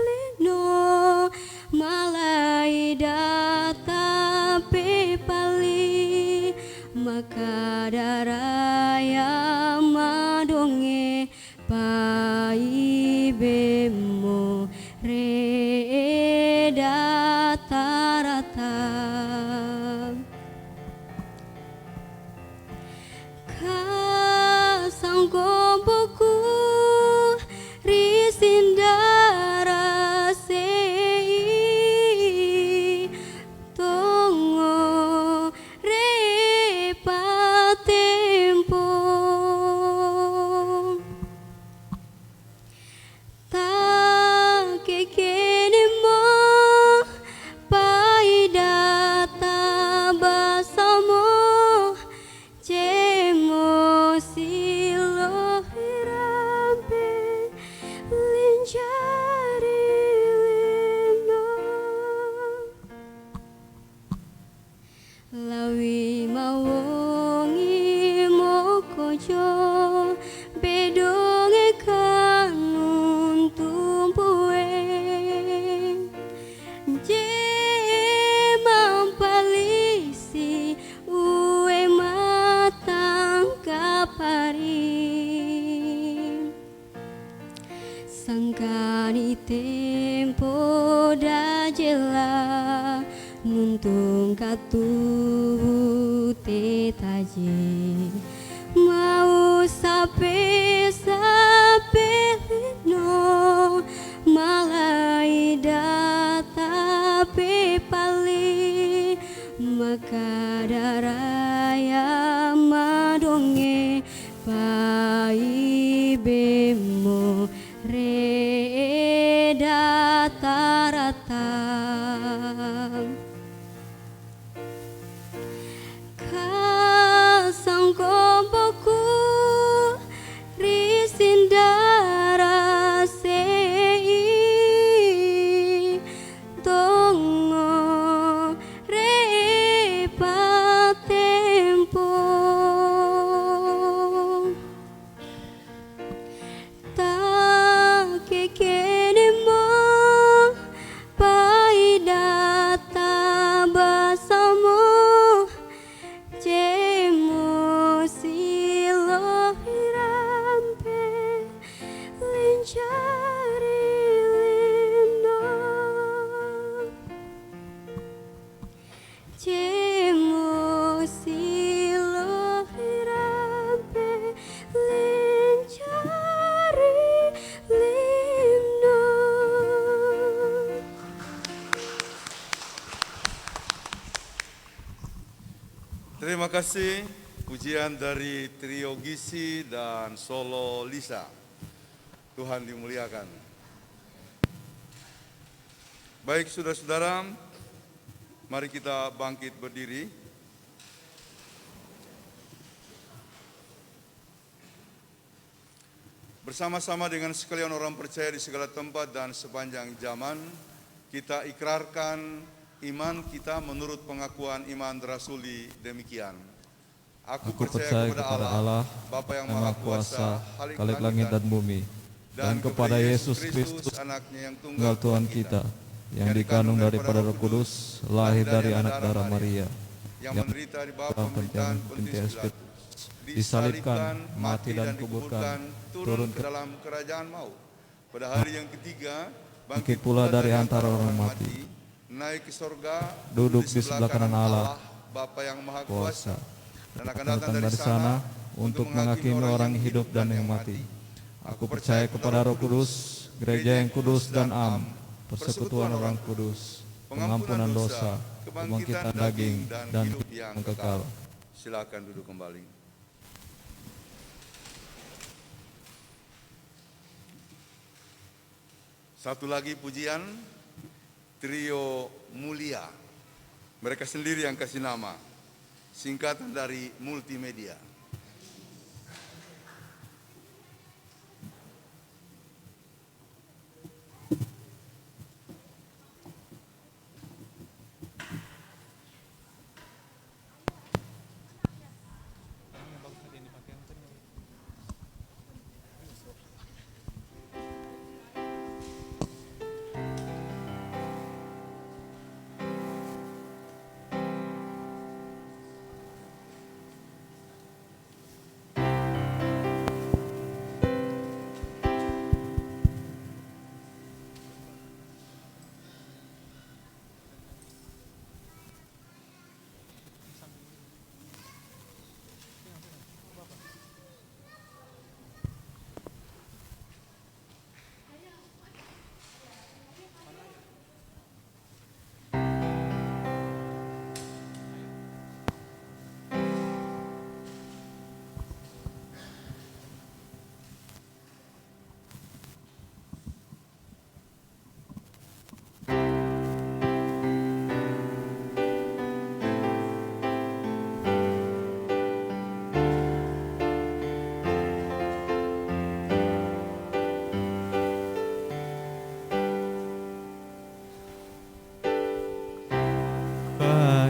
lino malai data pepali maka daraya madonge pai bemo re data rata kasang kompoku sangkani tempo da jela nuntung katu tetaje mau sape no malai data pe pali maka daraya madonge pai bemo re data rata kasang komboku risindara sei tongo re patempo tak kekene mo pai data basamo cemo silo hirampe lencari lino cemo silo hirampe lencari lino. Terima kasih pujian dari Trio Gisi dan Solo Lisa. Tuhan dimuliakan. Baik saudara-saudara, mari kita bangkit berdiri. Bersama-sama dengan sekalian orang percaya di segala tempat dan sepanjang zaman, kita ikrarkan iman kita menurut pengakuan iman rasuli demikian. Aku percaya kepada Allah, Bapa yang Maha Kuasa, Khalik langit dan bumi, dan kepada Yesus Kristus, anaknya yang tunggal Tuhan kita, yang dikandung daripada Roh Kudus, lahir dari anak darah Maria, yang menderita di bawah pemerintahan Pontius Pilatus, disalibkan, mati dan kuburkan, turun ke dalam kerajaan maut. Pada hari yang ketiga, bangkit pula dari antara orang mati, naik ke sorga, duduk di sebelah kanan Allah, Bapa yang Maha Kuasa, dan akan datang dari sana untuk menghakimi orang hidup dan yang mati. Aku percaya kepada Roh Kudus, gereja yang kudus dan am, persekutuan orang kudus, pengampunan dosa, kebangkitan daging, dan hidup yang kekal. Silakan duduk kembali. Satu lagi pujian, Trio Mulia. Mereka sendiri yang kasih nama, singkatan dari multimedia.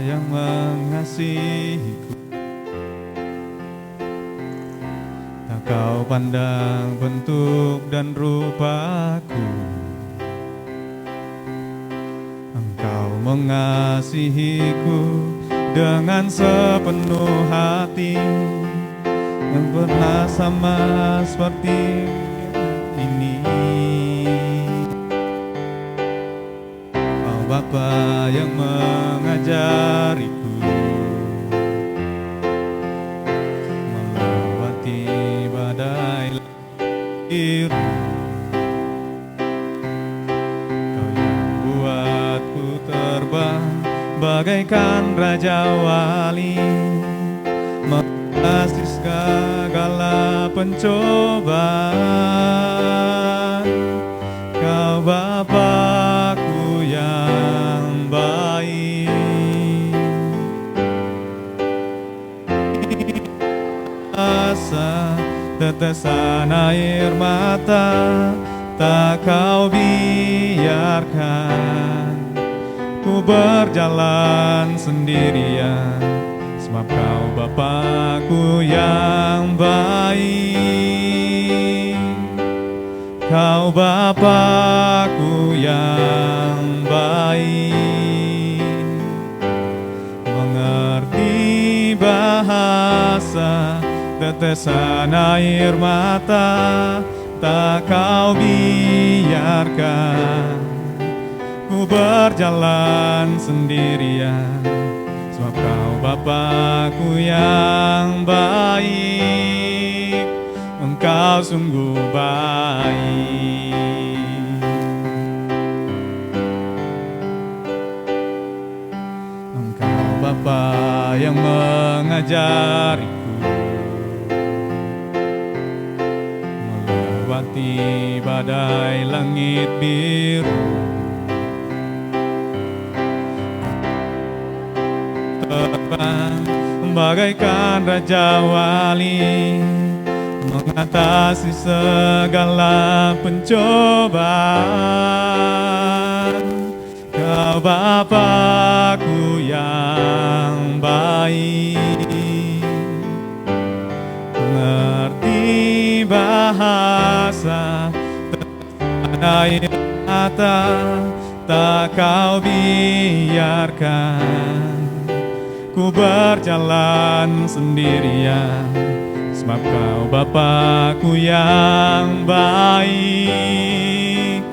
Yang mengasihiku, tak kau pandang bentuk dan rupaku. Engkau mengasihiku dengan sepenuh hati, yang pernah sama seperti ini. bagaikan Raja Wali, mengatasi segala pencobaan. Kau Bapakku yang baik, asa tetesan air mata tak kau biarkan ku berjalan sendirian, sebab kau Bapakku yang baik. Kau Bapakku yang baik, mengerti bahasa tetesan air mata tak kau biarkan ku berjalan sendirian, sebab kau Bapakku yang baik, engkau sungguh baik. Engkau Bapa yang mengajariku melewati badai langit biru, terbang bagaikan Raja Wali, mengatasi segala pencobaan. Kau Bapakku yang baik, mengerti bahasa air mata tak kau biarkan ku berjalan sendirian, sebab kau Bapakku yang baik.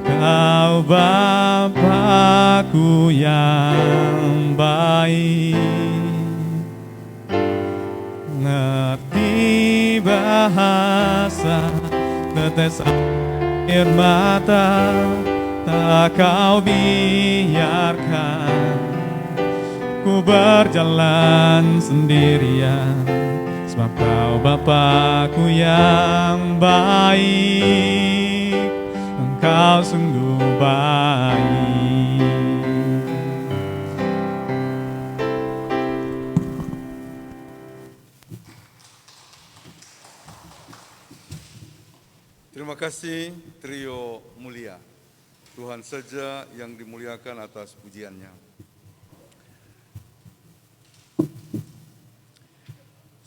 Kau Bapakku yang baik, ngerti bahasa tetes air mata tak kau biarkan ku berjalan sendirian, sebab kau Bapakku yang baik, engkau sungguh baik. Terima kasih trio mulia. Tuhan saja yang dimuliakan atas pujiannya.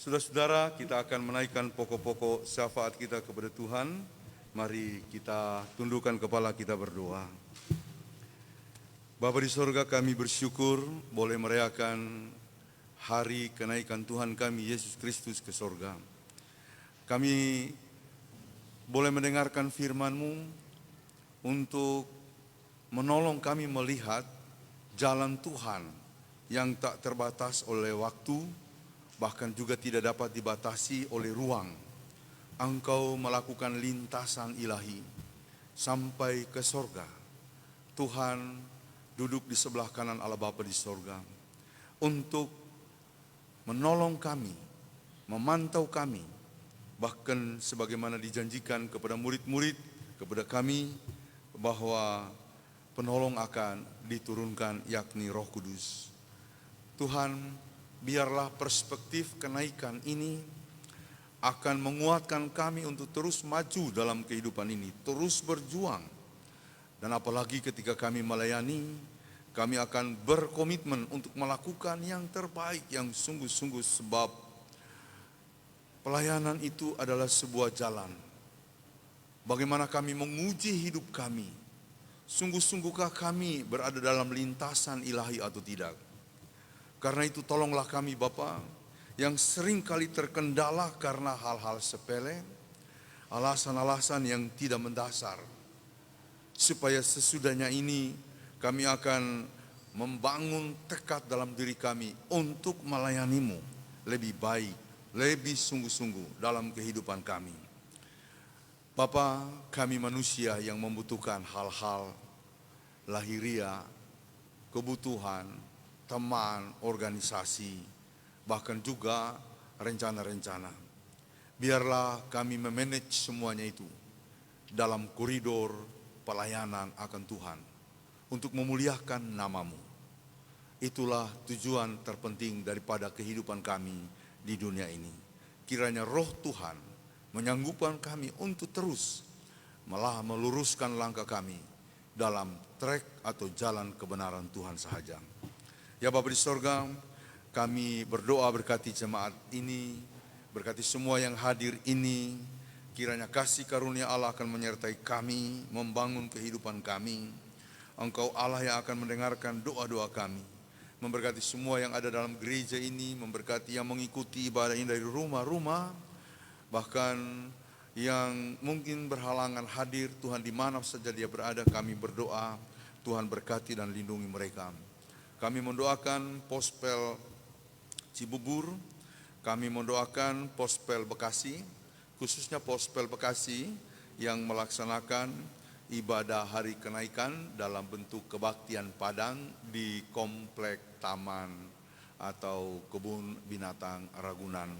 Saudara-saudara, kita akan menaikkan pokok-pokok syafaat kita kepada Tuhan. Mari kita tundukkan kepala, kita berdoa. Bapa di sorga, kami bersyukur boleh merayakan hari kenaikan Tuhan kami Yesus Kristus ke sorga. Kami boleh mendengarkan firman-Mu untuk menolong kami melihat jalan Tuhan yang tak terbatas oleh waktu, bahkan juga tidak dapat dibatasi oleh ruang. Engkau melakukan lintasan ilahi sampai ke sorga. Tuhan duduk di sebelah kanan Allah Bapa di sorga untuk menolong kami, memantau kami, bahkan sebagaimana dijanjikan kepada murid-murid, kepada kami, bahwa penolong akan diturunkan, yakni Roh Kudus. Tuhan, biarlah perspektif kenaikan ini akan menguatkan kami untuk terus maju dalam kehidupan ini, terus berjuang. Dan apalagi ketika kami melayani, kami akan berkomitmen untuk melakukan yang terbaik, yang sungguh-sungguh, sebab pelayanan itu adalah sebuah jalan. Bagaimana kami menguji hidup kami, sungguh-sungguhkah kami berada dalam lintasan ilahi atau tidak. Karena itu tolonglah kami Bapa, yang sering kali terkendala karena hal-hal sepele, alasan-alasan yang tidak mendasar. Supaya sesudahnya ini kami akan membangun tekad dalam diri kami untuk melayani-Mu lebih baik, lebih sungguh-sungguh dalam kehidupan kami. Bapa, kami manusia yang membutuhkan hal-hal lahiria, kebutuhan, teman, organisasi, bahkan juga rencana-rencana. Biarlah kami memanage semuanya itu dalam koridor pelayanan akan Tuhan untuk memuliakan nama-Mu. Itulah tujuan terpenting daripada kehidupan kami di dunia ini. Kiranya roh Tuhan menyanggupan kami untuk terus malah meluruskan langkah kami dalam trek atau jalan kebenaran Tuhan sahaja. Ya Bapa di sorga, kami berdoa berkati jemaat ini, berkati semua yang hadir ini. Kiranya kasih karunia Allah akan menyertai kami, membangun kehidupan kami. Engkau Allah yang akan mendengarkan doa-doa kami. Memberkati semua yang ada dalam gereja ini, memberkati yang mengikuti ibadah ini dari rumah-rumah, bahkan yang mungkin berhalangan hadir, Tuhan di mana saja dia berada, kami berdoa, Tuhan berkati dan lindungi mereka. Kami mendoakan Pospel Cibubur, kami mendoakan Pospel Bekasi, khususnya Pospel Bekasi yang melaksanakan ibadah hari kenaikan dalam bentuk kebaktian padang di komplek taman atau kebun binatang Ragunan.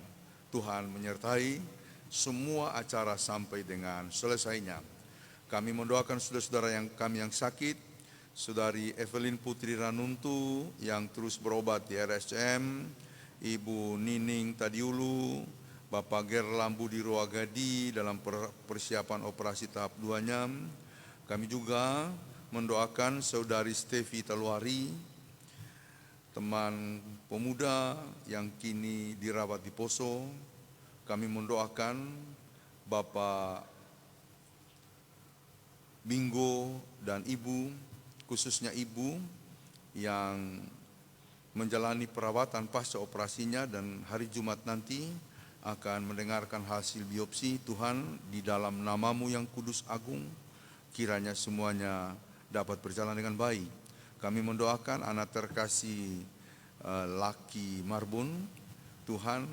Tuhan menyertai semua acara sampai dengan selesainya. Kami mendoakan saudara-saudara yang sakit, Saudari Evelyn Putri Ranuntu yang terus berobat di RSCM, Ibu Nining Tadiulu, Bapak Gerlam Budi Ruagadi dalam persiapan operasi tahap 2-nya. Kami juga mendoakan Saudari Stevi Taluari, teman pemuda yang kini dirawat di Poso. Kami mendoakan Bapak Bingo dan Ibu, khususnya Ibu yang menjalani perawatan pasca operasinya dan hari Jumat nanti akan mendengarkan hasil biopsi. Tuhan, di dalam nama-Mu yang kudus agung, kiranya semuanya dapat berjalan dengan baik. Kami mendoakan anak terkasih Laki Marbun. Tuhan,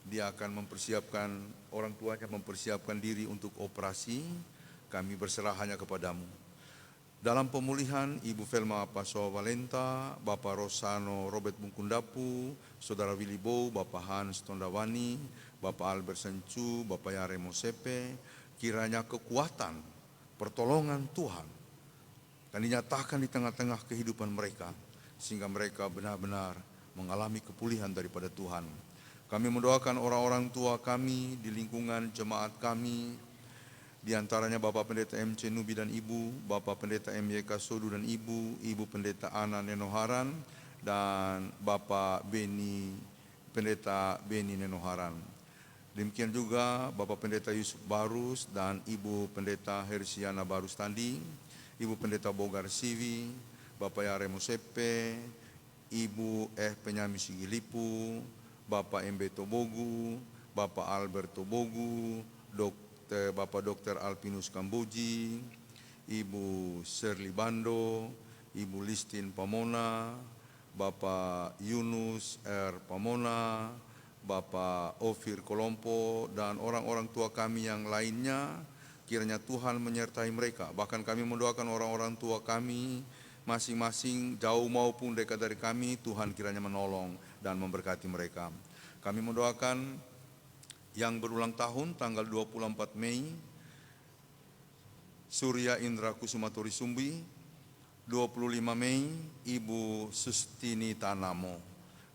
dia akan mempersiapkan, orang tuanya mempersiapkan diri untuk operasi. Kami berserah hanya kepadamu. Dalam pemulihan, Ibu Velma Paso Valenta, Bapak Rosano Robert Bungkundapu, Saudara Willy Bow, Bapak Hans Tondawani, Bapak Albert Sencu, Bapak Yare Mosepe, kiranya kekuatan, pertolongan Tuhan dan dinyatakan di tengah-tengah kehidupan mereka, sehingga mereka benar-benar mengalami kepulihan daripada Tuhan. Kami mendoakan orang-orang tua kami di lingkungan jemaat kami, di antaranya Bapak Pendeta MC Nubi dan Ibu, Bapak Pendeta MYK Sodu dan Ibu, Ibu Pendeta Ana Nenoharan, dan Bapak Pendeta Beni Nenoharan. Demikian juga Bapak Pendeta Yusuf Barus dan Ibu Pendeta Hersiana Barus Tanding, Ibu Pendeta Bogar Sivi, Bapak Yare Mosepe, Ibu Penyami Sigilipu, Bapak MB Tobogu, Bapak Albert Tobogu, Bapak Dr. Alpinus Kamboji, Ibu Shirley Bando, Ibu Listin Pamona, Bapak Yunus R. Pamona, Bapak Ofir Kolompo, dan orang-orang tua kami yang lainnya. Kiranya Tuhan menyertai mereka. Bahkan kami mendoakan orang-orang tua kami masing-masing jauh maupun dekat dari kami. Tuhan kiranya menolong dan memberkati mereka. Kami mendoakan yang berulang tahun tanggal 24 Mei, Surya Indra Kusumatori Sumbi, 25 Mei, Ibu Sustini Tanamo.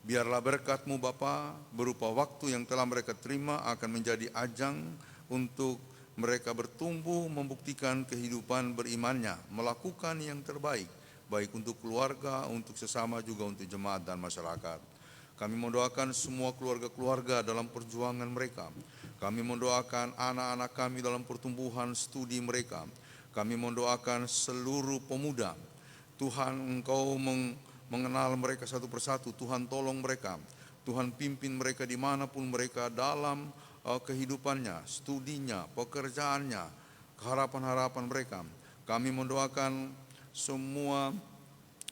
Biarlah berkat-Mu Bapa berupa waktu yang telah mereka terima akan menjadi ajang untuk mereka bertumbuh, membuktikan kehidupan berimannya, melakukan yang terbaik, baik untuk keluarga, untuk sesama, juga untuk jemaat dan masyarakat. Kami mendoakan semua keluarga-keluarga dalam perjuangan mereka. Kami mendoakan anak-anak kami dalam pertumbuhan studi mereka. Kami mendoakan seluruh pemuda. Tuhan, Engkau mengenal mereka satu persatu. Tuhan tolong mereka. Tuhan pimpin mereka dimanapun mereka dalam kehidupannya, studinya, pekerjaannya, harapan-harapan mereka. Kami mendoakan semua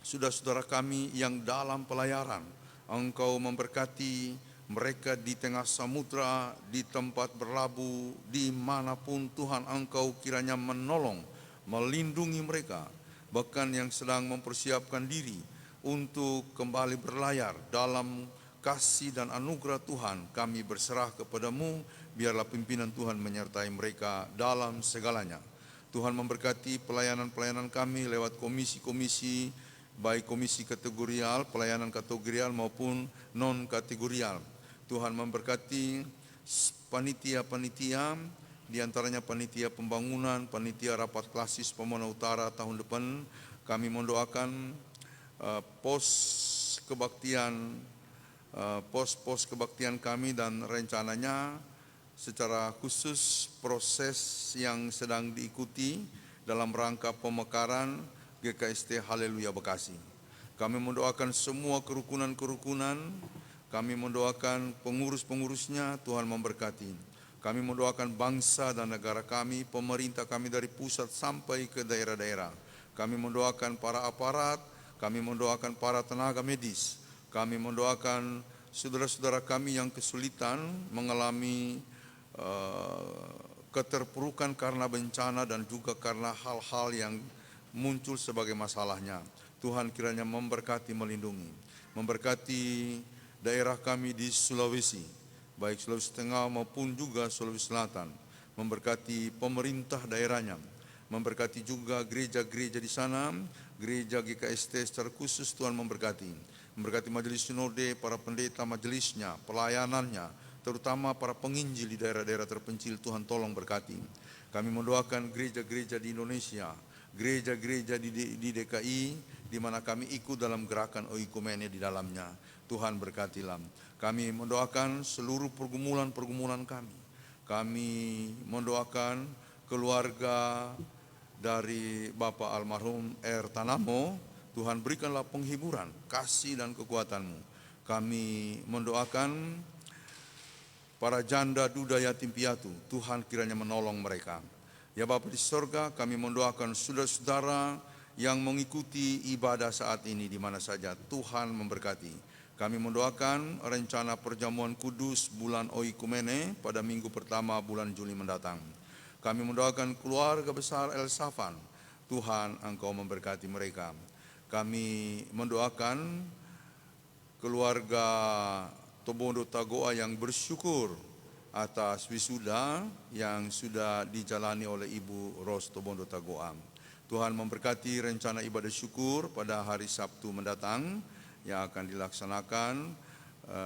saudara-saudara kami yang dalam pelayaran. Engkau memberkati mereka di tengah samudra, di tempat berlabuh, dimanapun Tuhan Engkau kiranya menolong, melindungi mereka. Bahkan yang sedang mempersiapkan diri untuk kembali berlayar dalam kasih dan anugerah Tuhan. Kami berserah kepadamu, biarlah pimpinan Tuhan menyertai mereka dalam segalanya. Tuhan memberkati pelayanan-pelayanan kami lewat komisi-komisi, baik komisi kategorial, pelayanan kategorial maupun non-kategorial. Tuhan memberkati panitia-panitia, di antaranya panitia pembangunan, panitia rapat klasis Pomona Utara tahun depan. Kami mendoakan pos kebaktian kami dan rencananya secara khusus proses yang sedang diikuti dalam rangka pemekaran GKST Haleluya Bekasi. Kami mendoakan semua kerukunan-kerukunan, kami mendoakan pengurus-pengurusnya, Tuhan memberkati. Kami mendoakan bangsa dan negara kami, pemerintah kami dari pusat sampai ke daerah-daerah. Kami mendoakan para aparat, kami mendoakan para tenaga medis, kami mendoakan saudara-saudara kami yang kesulitan mengalami keterpurukan karena bencana dan juga karena hal-hal yang muncul sebagai masalahnya. Tuhan kiranya memberkati, melindungi, memberkati daerah kami di Sulawesi, baik Sulawesi Tengah maupun juga Sulawesi Selatan, memberkati pemerintah daerahnya, memberkati juga gereja-gereja di sana, gereja GKST secara khusus Tuhan memberkati majelis sinode, para pendeta majelisnya, pelayanannya, terutama para penginjil di daerah-daerah terpencil. Tuhan tolong berkati. Kami mendoakan gereja-gereja di Indonesia, gereja-gereja di DKI, di mana kami ikut dalam gerakan oikumene di dalamnya. Tuhan berkatilah. Kami mendoakan seluruh pergumulan-pergumulan kami. Kami mendoakan keluarga dari Bapak almarhum R. Tanamo. Tuhan berikanlah penghiburan, kasih dan kekuatan-Mu. Kami mendoakan para janda, duda, yatim piatu, Tuhan kiranya menolong mereka. Ya Bapa di sorga, kami mendoakan saudara-saudara yang mengikuti ibadah saat ini di mana saja, Tuhan memberkati. Kami mendoakan rencana perjamuan kudus bulan Oikumene pada minggu pertama bulan Juli mendatang. Kami mendoakan keluarga besar El Safan, Tuhan Engkau memberkati mereka. Kami mendoakan keluarga Tobondo Tagoa yang bersyukur atas wisuda yang sudah dijalani oleh Ibu Ros Tobondo Tagoa. Tuhan memberkati rencana ibadah syukur pada hari Sabtu mendatang yang akan dilaksanakan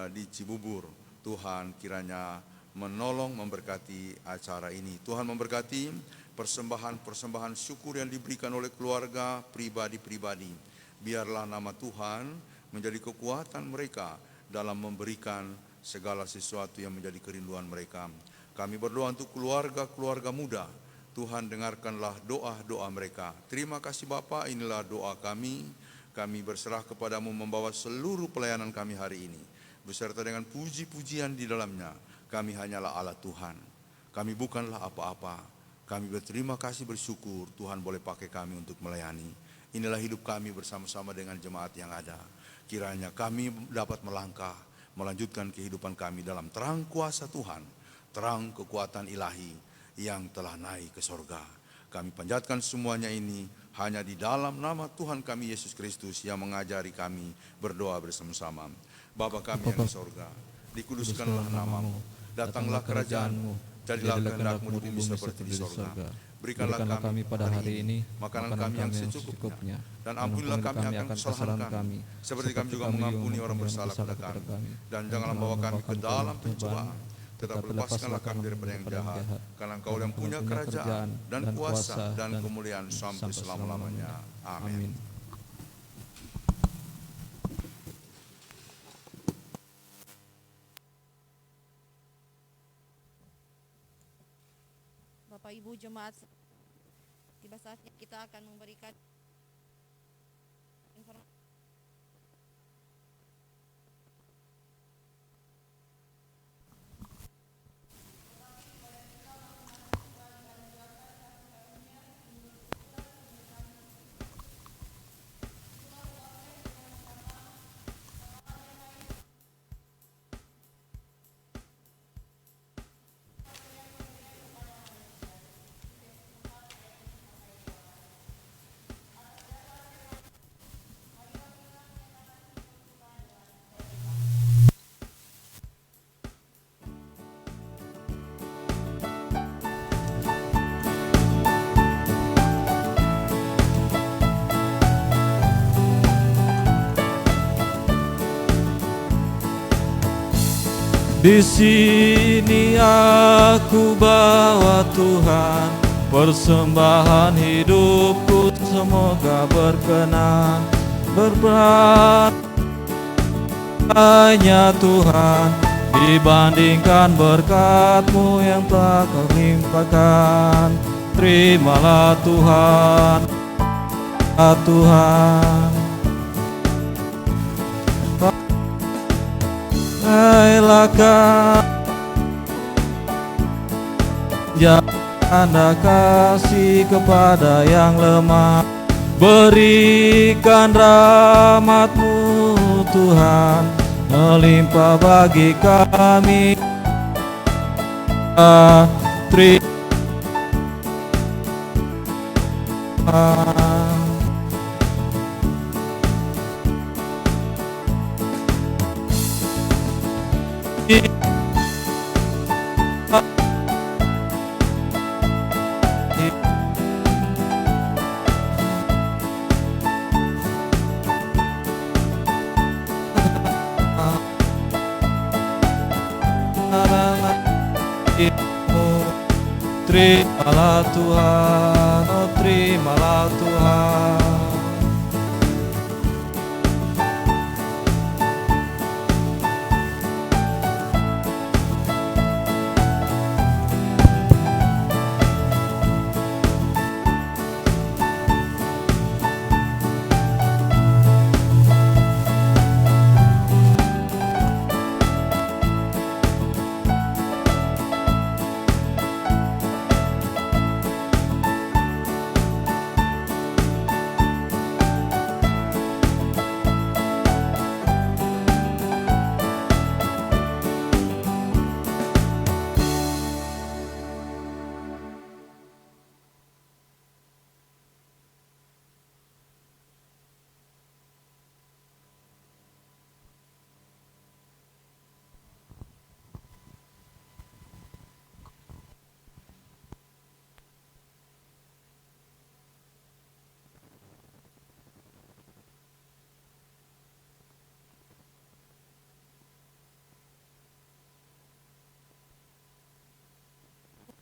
di Cibubur. Tuhan kiranya menolong, memberkati acara ini. Tuhan memberkati persembahan-persembahan syukur yang diberikan oleh keluarga pribadi-pribadi. Biarlah nama Tuhan menjadi kekuatan mereka dalam memberikan segala sesuatu yang menjadi kerinduan mereka. Kami berdoa untuk keluarga-keluarga muda. Tuhan dengarkanlah doa-doa mereka. Terima kasih Bapa, inilah doa kami. Kami berserah kepadamu membawa seluruh pelayanan kami hari ini, beserta dengan puji-pujian di dalamnya. Kami hanyalah alat Tuhan. Kami bukanlah apa-apa. Kami berterima kasih, bersyukur Tuhan boleh pakai kami untuk melayani. Inilah hidup kami bersama-sama dengan jemaat yang ada. Kiranya kami dapat melangkah, melanjutkan kehidupan kami dalam terang kuasa Tuhan, terang kekuatan ilahi yang telah naik ke sorga. Kami panjatkan semuanya ini hanya di dalam nama Tuhan kami Yesus Kristus yang mengajari kami berdoa bersama-sama. Bapa kami yang di sorga, dikuduskanlah namamu, datanglah kerajaanmu, jadilah kehendak-Mu di bumi seperti di sorga. Berikanlah kami pada hari ini makanan kami yang secukupnya, dan ampunilah kami akan kesalahan kami, seperti kami juga mengampuni orang bersalah kepada kami. Dan janganlah bawa kami ke dalam pencobaan, tetapi lepaskanlah kami daripada yang jahat, karena Engkau yang punya kerajaan dan kuasa dan kemuliaan sampai selama-lamanya. Amin. Bapak Ibu jemaat, tiba saatnya kita akan memberikan informasi. Di sini aku bawa Tuhan, persembahan hidupku semoga berkenan. Berbahagia Tuhan dibandingkan berkat-Mu yang telah Kau limpahkan. Terimalah Tuhan, Tuhan. Relakkan Anda kasih kepada yang lemah, berikan rahmat-Mu Tuhan, melimpah bagi kami. Terima Terimalah Tuhan, oh terimalah Tuhan.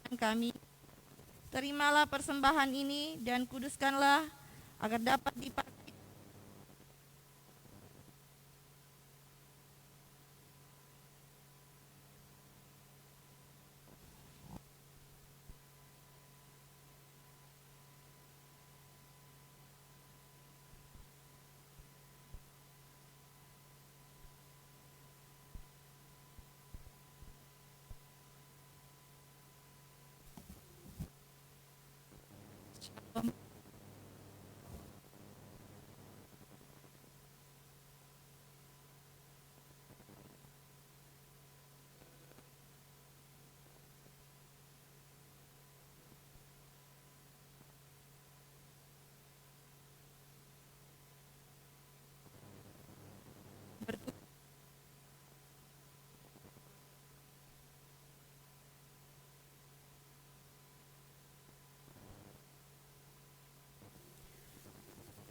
Kami, terimalah persembahan ini dan kuduskanlah agar dapat dipakai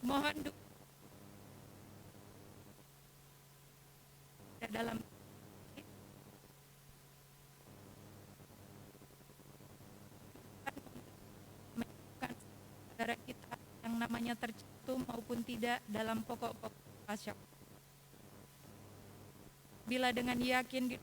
mohon dalam saudara kita yang namanya tercantum maupun tidak dalam pokok-pokok pasyak. Bila dengan yakin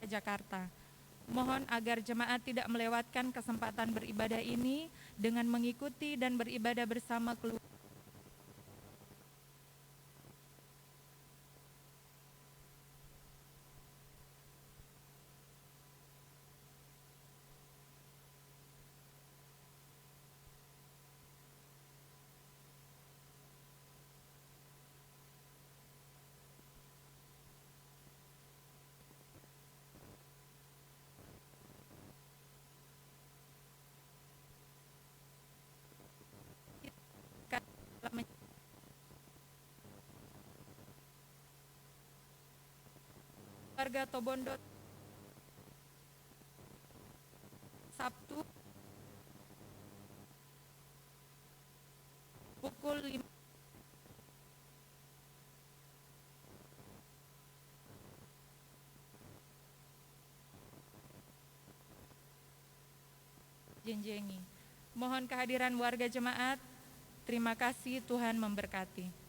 Jakarta. Mohon agar jemaat tidak melewatkan kesempatan beribadah ini dengan mengikuti dan beribadah bersama keluarga. Warga Tobondo Sabtu pukul 5 Jenjengi. Mohon kehadiran warga jemaat. Terima kasih, Tuhan memberkati.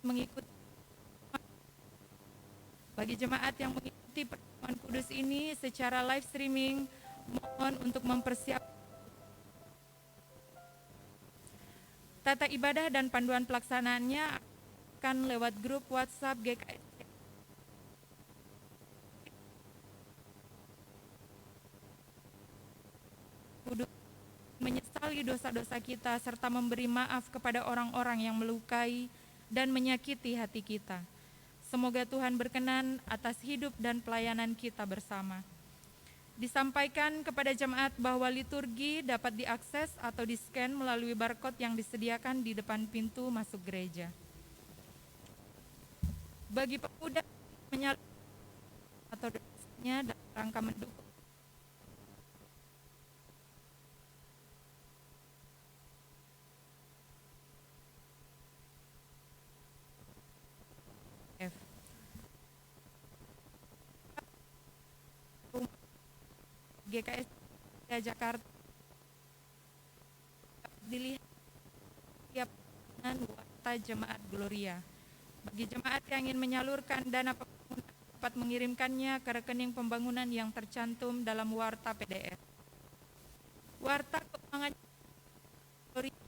Mengikuti bagi jemaat yang mengikuti pertemuan kudus ini secara live streaming, mohon untuk mempersiapkan tata ibadah dan panduan pelaksanaannya akan lewat grup WhatsApp GKS Kudus, menyesali dosa-dosa kita serta memberi maaf kepada orang-orang yang melukai dan menyakiti hati kita. Semoga Tuhan berkenan atas hidup dan pelayanan kita bersama. Disampaikan kepada jemaat bahwa liturgi dapat diakses atau di-scan melalui barcode yang disediakan di depan pintu masuk gereja. Bagi pemuda menyalurkan atau dosanya dalam rangka mendukung GKS Jakarta dilihat tiap bulan Warta Jemaat Gloria. Bagi jemaat yang ingin menyalurkan dana pembangunan dapat mengirimkannya ke rekening pembangunan yang tercantum dalam Warta PDF. Warta Keuangan Gloria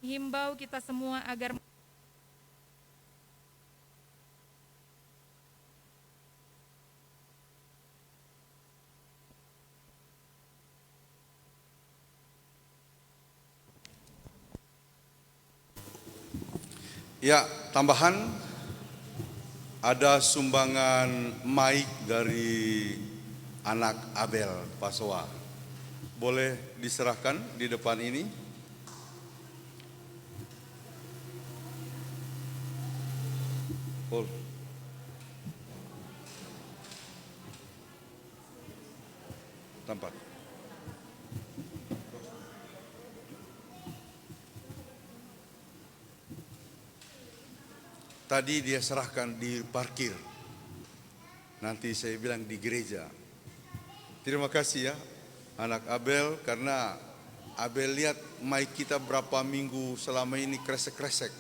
himbau kita semua agar ya, tambahan ada sumbangan mic dari anak Abel Pasoa. Boleh diserahkan di depan ini. Paul. Tempat. Tadi dia serahkan di parkir. Nanti saya bilang di gereja. Terima kasih ya anak Abel, karena Abel lihat mic kita berapa minggu selama ini kresek-kresek.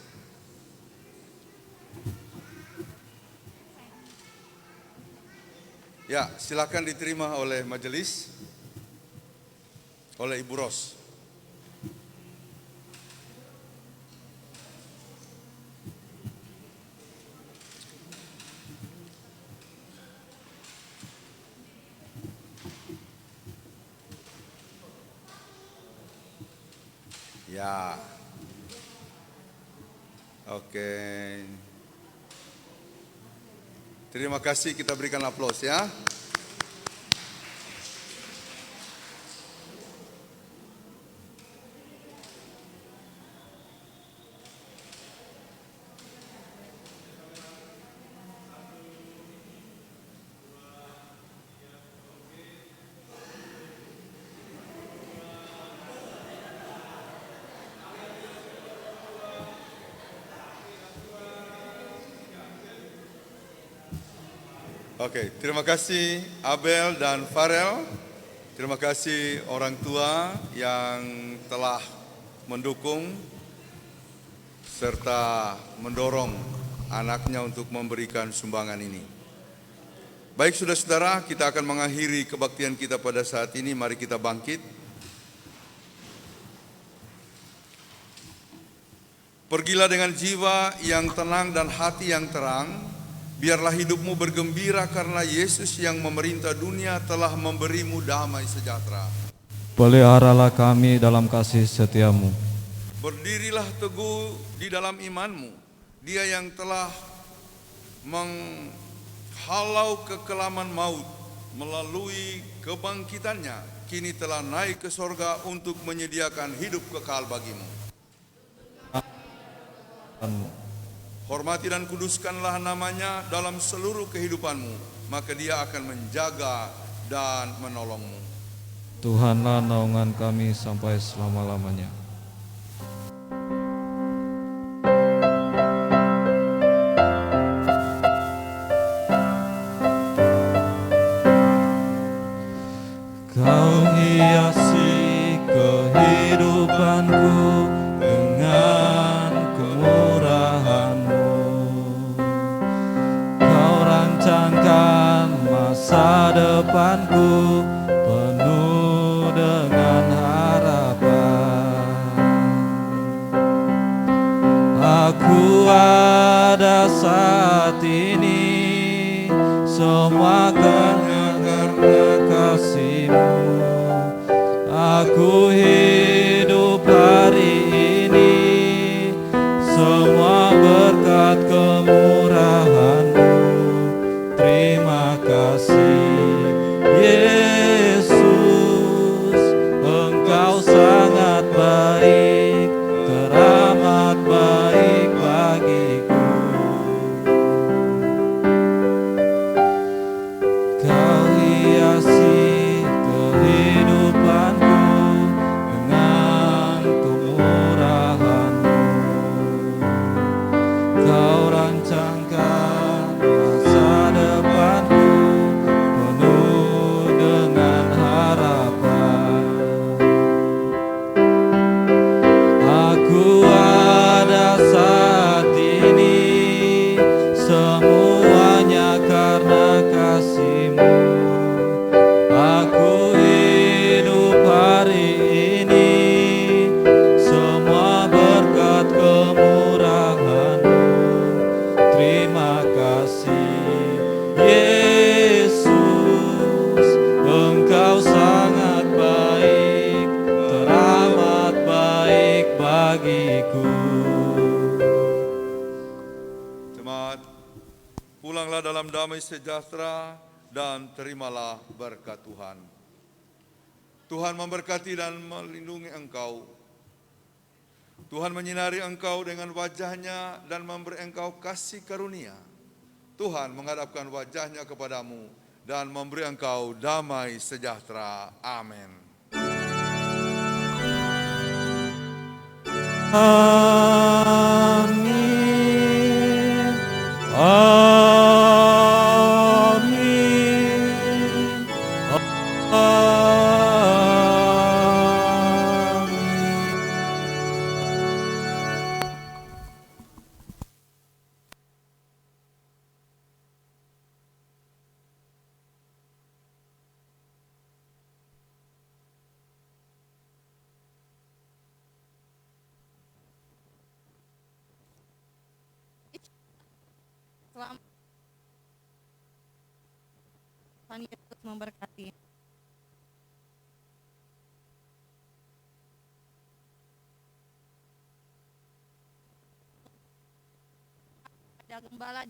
Ya, silakan diterima oleh majelis, oleh Ibu Ros. Ya, oke. Terima kasih, kita berikan aplaus ya. Oke, terima kasih Abel dan Farel. Terima kasih orang tua yang telah mendukung serta mendorong anaknya untuk memberikan sumbangan ini. Baik saudara-saudara, kita akan mengakhiri kebaktian kita pada saat ini. Mari kita bangkit. Pergilah dengan jiwa yang tenang dan hati yang terang. Biarlah hidupmu bergembira karena Yesus yang memerintah dunia telah memberimu damai sejahtera. Peliharalah kami dalam kasih setiamu. Berdirilah teguh di dalam imanmu. Dia yang telah menghalau kekelaman maut melalui kebangkitannya, kini telah naik ke sorga untuk menyediakan hidup kekal bagimu. Hormati dan kuduskanlah namanya dalam seluruh kehidupanmu, maka dia akan menjaga dan menolongmu. Tuhanlah naungan kami sampai selama-lamanya. Kau hiasi kehidupanku dengan kemurahan-Mu. Kau rancangkan masa depanku penuh dengan harapan. Aku ada saat ini semua karena kasih-Mu. Aku hidup hari ini semua berkat kemurahan-Mu. Terima kasih Yesus, Engkau sangat baik, teramat baik bagiku. Kau hiasi kehidupanku dengan kemurahan-Mu. Kau rancangkan masa depanku penuh dengan harapan. Aku ada saat ini semuanya karena kasih-Mu. Aku hidup hari ini semua berkat kemurahan-Mu. Terima kasih Yesus, Engkau sangat baik, teramat baik bagiku. Jemaat, pulanglah dalam damai sejahtera dan terimalah berkat Tuhan. Tuhan memberkati dan melindungi engkau. Tuhan menyinari engkau dengan wajah-Nya dan memberi engkau kasih karunia. Tuhan menghadapkan wajah-Nya kepadamu dan memberi engkau damai sejahtera. Amin. Amin. Amin. Amin. Selamat. Tuhan Yesus memberkati. Ada gembala